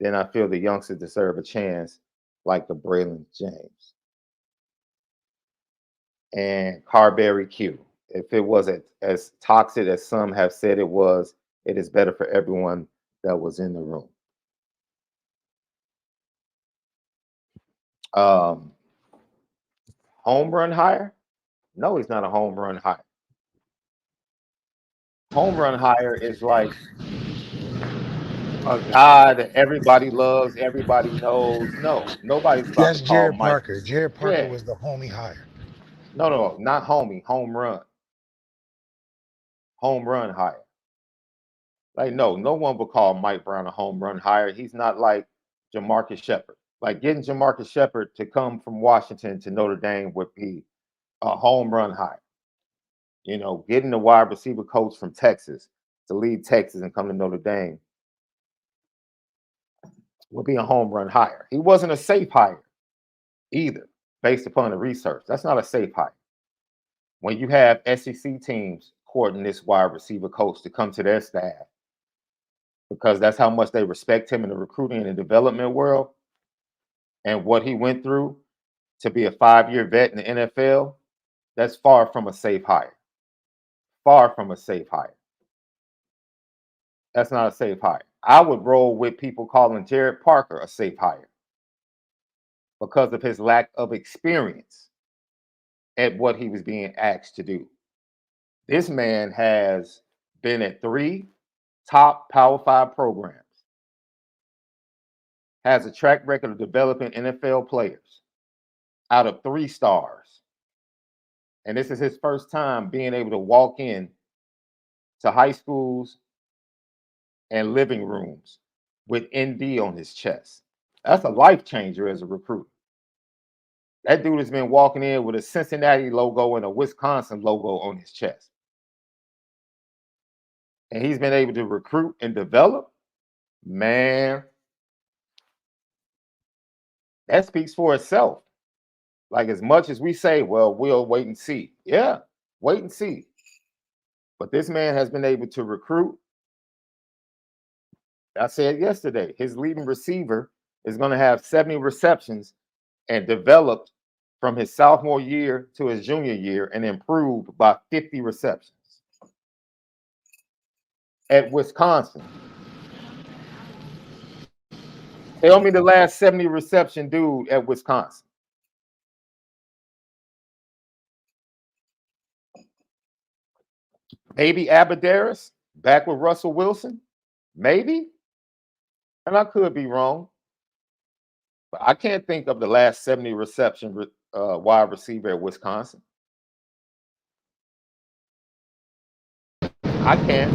then I feel the youngsters deserve a chance, like the Braylon James. And Carberry Q, if it wasn't as toxic as some have said it was, it is better for everyone that was in the room. Home run hire? No, he's not a home run hire. Home run hire is like a guy that everybody loves, everybody knows. No, nobody's about That's to call Jared Mike. Parker. Jared Parker Yeah. was the homie hire. No, not homie, home run. Home run hire. Like, no one would call Mike Brown a home run hire. He's not like Jamarcus Shepard. Like, getting Jamarcus Shepard to come from Washington to Notre Dame would be a home run hire. You know, getting the wide receiver coach from Texas to leave Texas and come to Notre Dame would be a home run hire. He wasn't a safe hire either, based upon the research. That's not a safe hire. When you have SEC teams courting this wide receiver coach to come to their staff, because that's how much they respect him in the recruiting and the development world, and what he went through to be a 5-year vet in the NFL, that's far from a safe hire. Far from a safe hire. That's not a safe hire. I would roll with people calling Jared Parker a safe hire because of his lack of experience at what he was being asked to do. This man has been at 3 top Power 5 programs, has a track record of developing NFL players out of 3 stars. And this is his first time being able to walk in to high schools and living rooms with ND on his chest. That's a life changer as a recruiter. That dude has been walking in with a Cincinnati logo and a Wisconsin logo on his chest. And he's been able to recruit and develop. Man, that speaks for itself. Like, as much as we say, well, we'll wait and see. Yeah, wait and see. But this man has been able to recruit. I said yesterday, his leading receiver is going to have 70 receptions and developed from his sophomore year to his junior year and improved by 50 receptions. At Wisconsin. Tell me the last 70 reception dude at Wisconsin. Maybe Abadaris back with Russell Wilson. Maybe. And I could be wrong. But I can't think of the last 70 reception wide receiver at Wisconsin. I can't.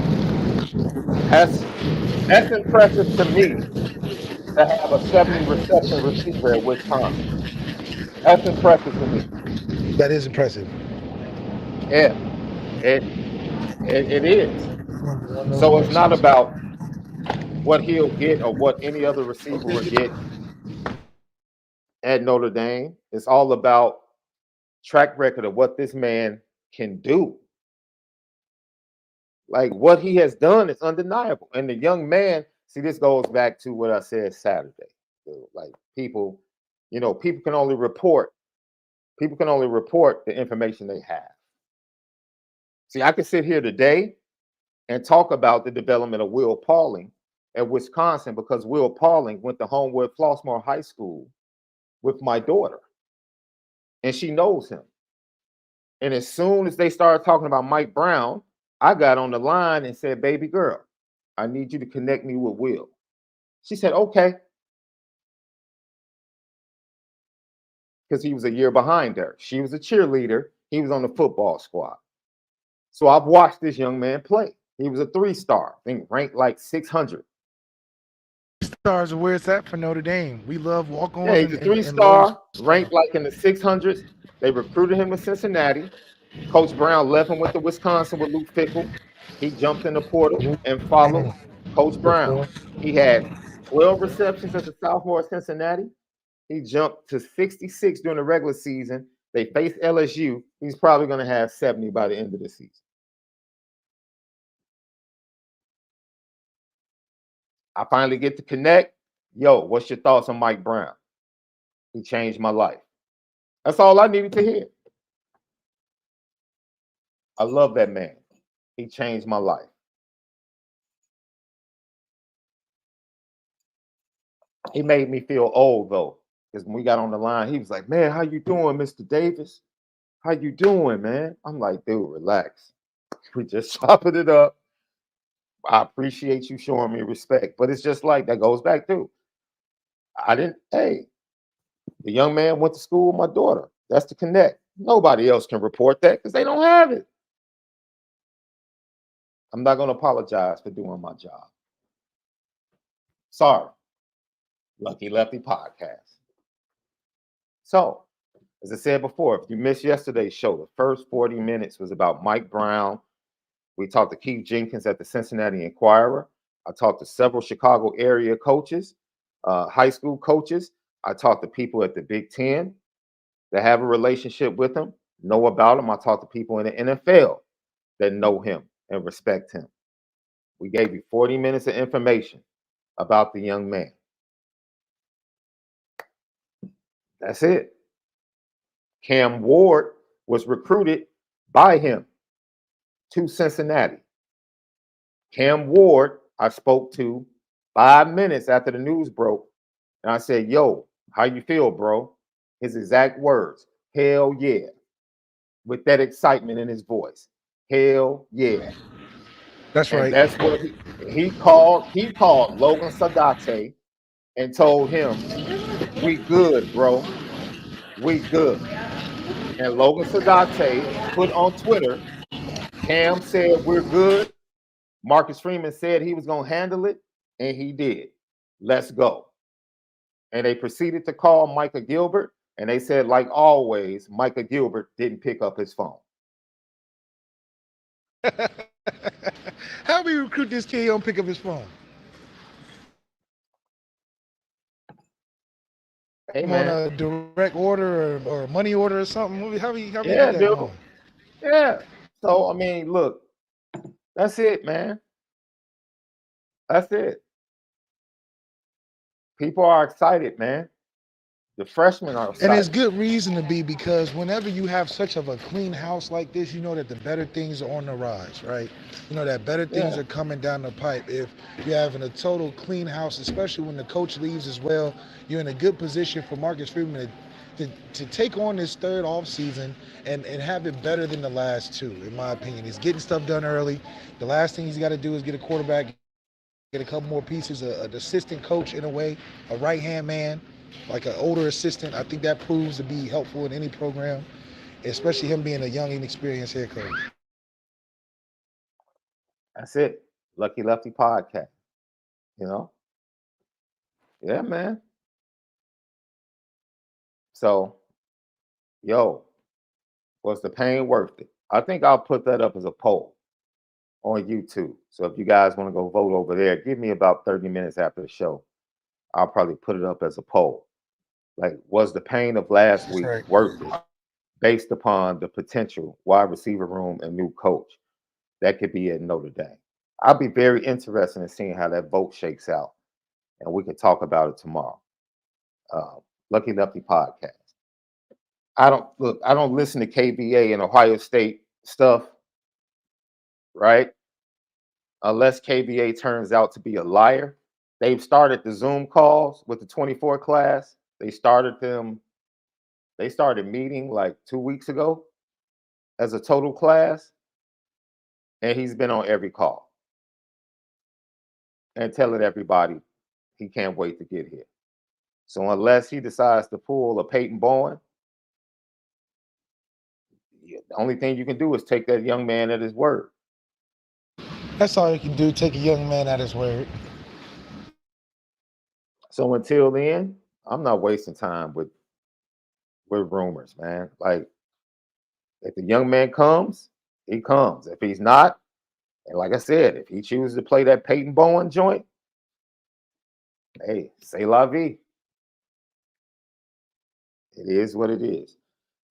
That's impressive to me to have a 70 reception receiver at Wisconsin. That's impressive to me. That is impressive. Yeah, it is. So it's not about what he'll get or what any other receiver will get at Notre Dame. It's all about track record of what this man can do. Like what he has done is undeniable. And the young man, see, this goes back to what I said Saturday. Like people, people can only report. People can only report the information they have. See, I could sit here today and talk about the development of Will Pauling at Wisconsin because Will Pauling went to Homewood Flossmoor High School with my daughter, and she knows him. And as soon as they started talking about Mike Brown, I got on the line and said, baby girl, I need you to connect me with Will. She said, okay. Because he was a year behind her. She was a cheerleader. He was on the football squad. So I've watched this young man play. He was a 3-star, I think ranked like 600. Stars are where it's at for Notre Dame. We love walk-ons. Yeah, he's a 3-star, ranked like in the 600s. They recruited him to Cincinnati. Coach Brown left him with the Wisconsin with Luke Fickell. He jumped in the portal and followed Coach Brown. He had 12 receptions as a sophomore at Cincinnati. He jumped to 66 during the regular season. They faced LSU. He's probably going to have 70 by the end of the season. I finally get to connect. Yo, what's your thoughts on Mike Brown? He changed my life. That's all I needed to hear. I love that man. He changed my life. He made me feel old, though, because when we got on the line, he was like, man, how you doing, Mr. Davis? How you doing, man? I'm like, dude, relax. We just chopping it up. I appreciate you showing me respect. But it's just like that goes back to, the young man went to school with my daughter. That's the connect. Nobody else can report that because they don't have it. I'm not going to apologize for doing my job. Sorry. Lucky Lefty podcast. So, as I said before, if you missed yesterday's show, the first 40 minutes was about Mike Brown. We talked to Keith Jenkins at the Cincinnati Enquirer. I talked to several Chicago area coaches, high school coaches. I talked to people at the Big Ten that have a relationship with him, know about him. I talked to people in the NFL that know him and respect him. We gave you 40 minutes of information about the young man. That's it. Cam Ward was recruited by him to Cincinnati. Cam Ward, I spoke to 5 minutes after the news broke, and I said, yo, how you feel, bro? His exact words, hell yeah, with that excitement in his voice. Hell yeah. That's right. And that's what he called Logan Sadate and told him, we good, bro. We good. And Logan Sadate put on Twitter, Cam said we're good. Marcus Freeman said he was going to handle it, and he did. Let's go. And they proceeded to call Micah Gilbert, and they said, like always, Micah Gilbert didn't pick up his phone. How we recruit this kid? He don't pick up his phone. Hey, man. On a direct order or money order or something? How we Yeah, get that dude. going? Yeah. So, I mean, look, that's it, man. That's it. People are excited, man. The freshmen are excited. And there's good reason to be, because whenever you have such of a clean house like this, you know that the better things are on the rise, right? You know that better things are coming down the pipe. If you're having a total clean house, especially when the coach leaves as well, you're in a good position for Marcus Freeman to take on this third off season and have it better than the last two, in my opinion. He's getting stuff done early. The last thing he's got to do is get a quarterback, get a couple more pieces, an assistant coach in a way, a right-hand man, like an older assistant. I think that proves to be helpful in any program, especially him being a young, inexperienced head coach. That's it. Lucky Lefty podcast. You know? Yeah, man. So, yo, was the pain worth it? I think I'll put that up as a poll on YouTube. So if you guys want to go vote over there, give me about 30 minutes after the show. I'll probably put it up as a poll. Like, was the pain of last week worth it based upon the potential wide receiver room and new coach? that could be at Notre Dame. I'll be very interested in seeing how that vote shakes out, and we can talk about it tomorrow. Lucky Lefty podcast. I don't listen to KBA and Ohio State stuff, right? Unless KBA turns out to be a liar. They've started the Zoom calls with the 24 class. They started meeting like 2 weeks ago as a total class, and he's been on every call and telling everybody he can't wait to get here. So unless he decides to pull a Peyton Bowen, the only thing you can do is take that young man at his word. That's all you can do, take a young man at his word. So until then, I'm not wasting time with rumors, man. Like, if the young man comes, he comes. If he's not, and like I said, if he chooses to play that Peyton Bowen joint, hey, c'est la vie. It is what it is.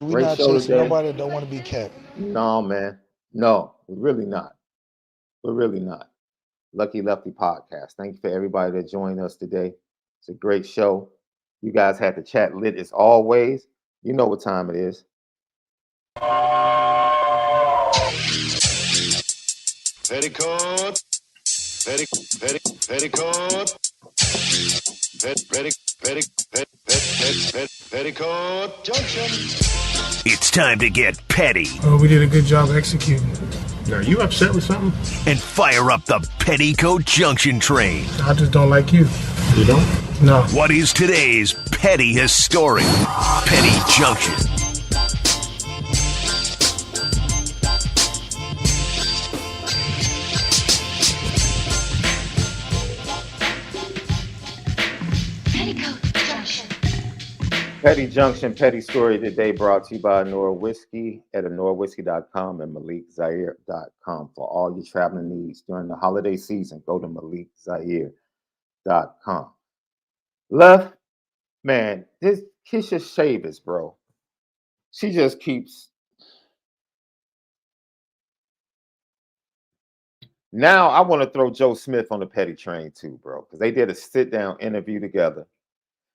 We're not chasing nobody that don't want to be kept. No, man. No, we're really not. We're really not. Lucky Lefty podcast. Thank you for everybody that joined us today. It's a great show. You guys had the chat lit as always. You know what time it is. Petticoat. Petticoat Junction. It's time to get petty. Oh, we did a good job executing. Are you upset with something? And fire up the Petticoat Junction train. I just don't like you. You don't? No. What is today's petty historic Petty Junction? Petty Junction, Petty Story today brought to you by ONORA Whiskey at ONORAWhiskey.com and MalikZaire.com. For all your traveling needs during the holiday season, go to MalikZaire.com. Left, man, this Keisha Chavis, bro. She just keeps. Now I want to throw Joe Smith on the petty train too, bro, because they did a sit-down interview together.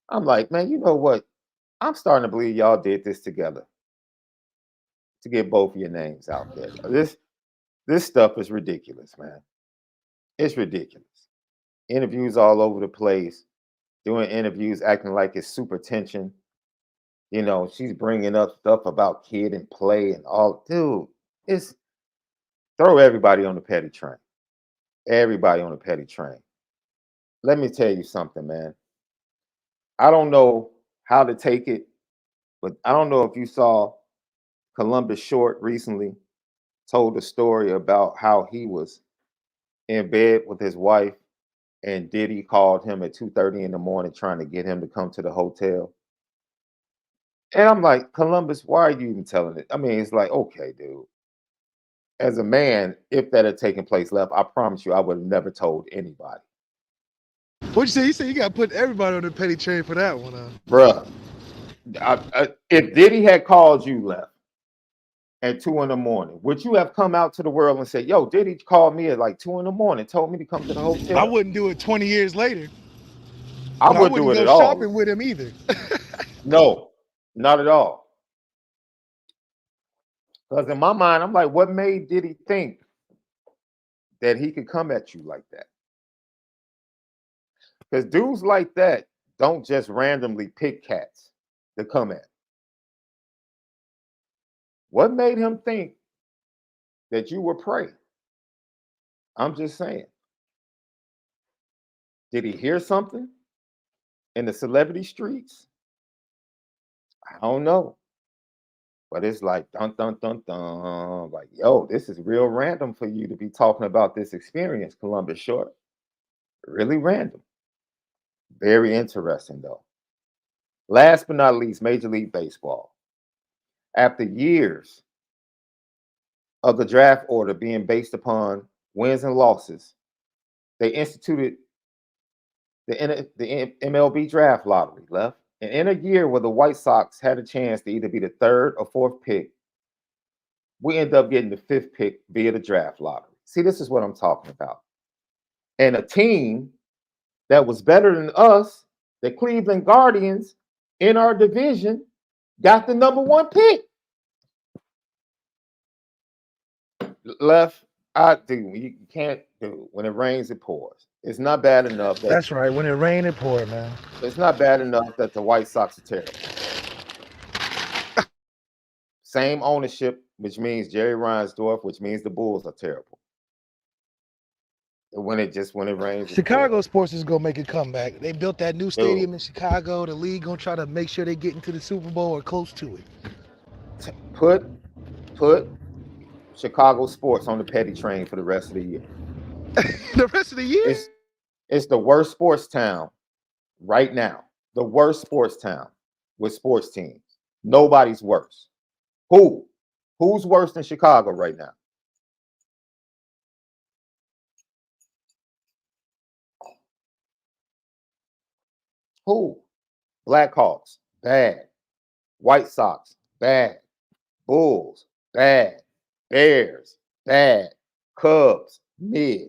I'm like, man, you know what? I'm starting to believe y'all did this together to get both of your names out there. This stuff is ridiculous, man. It's ridiculous. Interviews all over the place, doing interviews, acting like it's super tension. You know, she's bringing up stuff about kid and play and all. Dude, it's throw everybody on the petty train. Everybody on the petty train. Let me tell you something, man. I don't know how to take it, but I don't know if you saw Columbus Short recently told a story about how he was in bed with his wife and Diddy called him at 2:30 in the morning trying to get him to come to the hotel. And I'm like, Columbus, why are you even telling it? I mean, it's like, okay, dude. As a man, if that had taken place left, I promise you I would have never told anybody. What'd you say? You said you got to put everybody on the petty train for that one, huh? Bruh, if Diddy had called you left at 2 in the morning, would you have come out to the world and said, yo, Diddy called me at like 2 in the morning, told me to come to the hotel? I wouldn't do it 20 years later. I wouldn't do it at all. Shopping with him either. No, not at all. Because in my mind, I'm like, what made Diddy think that he could come at you like that? Because dudes like that don't just randomly pick cats to come at. What made him think that you were prey? I'm just saying. Did he hear something in the celebrity streets? I don't know. But it's like, dun, dun, dun, dun. Like, yo, this is real random for you to be talking about this experience, Columbus Short. Really random. Very interesting, though. Last but not least, Major League Baseball. After years of the draft order being based upon wins and losses, they instituted the MLB draft lottery left. And in a year where the White Sox had a chance to either be the third or fourth pick, we end up getting the 5th pick via the draft lottery. See, this is what I'm talking about. And a team that was better than us, the Cleveland Guardians, in our division, got the number 1 pick. Left, I do. You can't do. When it rains, it pours. It's not bad enough. That's right. When it rains, it pours, man. It's not bad enough that the White Sox are terrible. Same ownership, which means Jerry Reinsdorf, which means the Bulls are terrible. When it rains, Chicago sports is gonna make a comeback. They built that new stadium in Chicago. The league gonna try to make sure they get into the Super Bowl or close to it. Put Chicago sports on the petty train for the rest of the year. The rest of the year? It's the worst sports town right now. The worst sports town with sports teams. Nobody's worse. Who's worse than Chicago right now? Who? Blackhawks, bad. White Sox, bad. Bulls, bad. Bears, bad. Cubs, mid.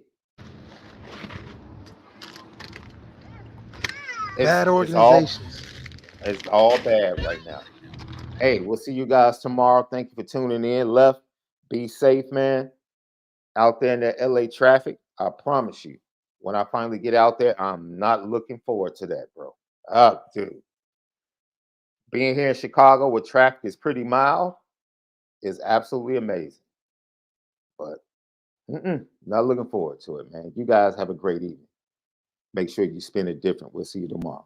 Bad organizations. It's all bad right now. Hey, we'll see you guys tomorrow. Thank you for tuning in. Left, be safe, man. Out there in that LA traffic, I promise you, when I finally get out there, I'm not looking forward to that, bro. Dude. Being here in Chicago where traffic is pretty mild is absolutely amazing. But not looking forward to it, man. You guys have a great evening. Make sure you spend it different. We'll see you tomorrow.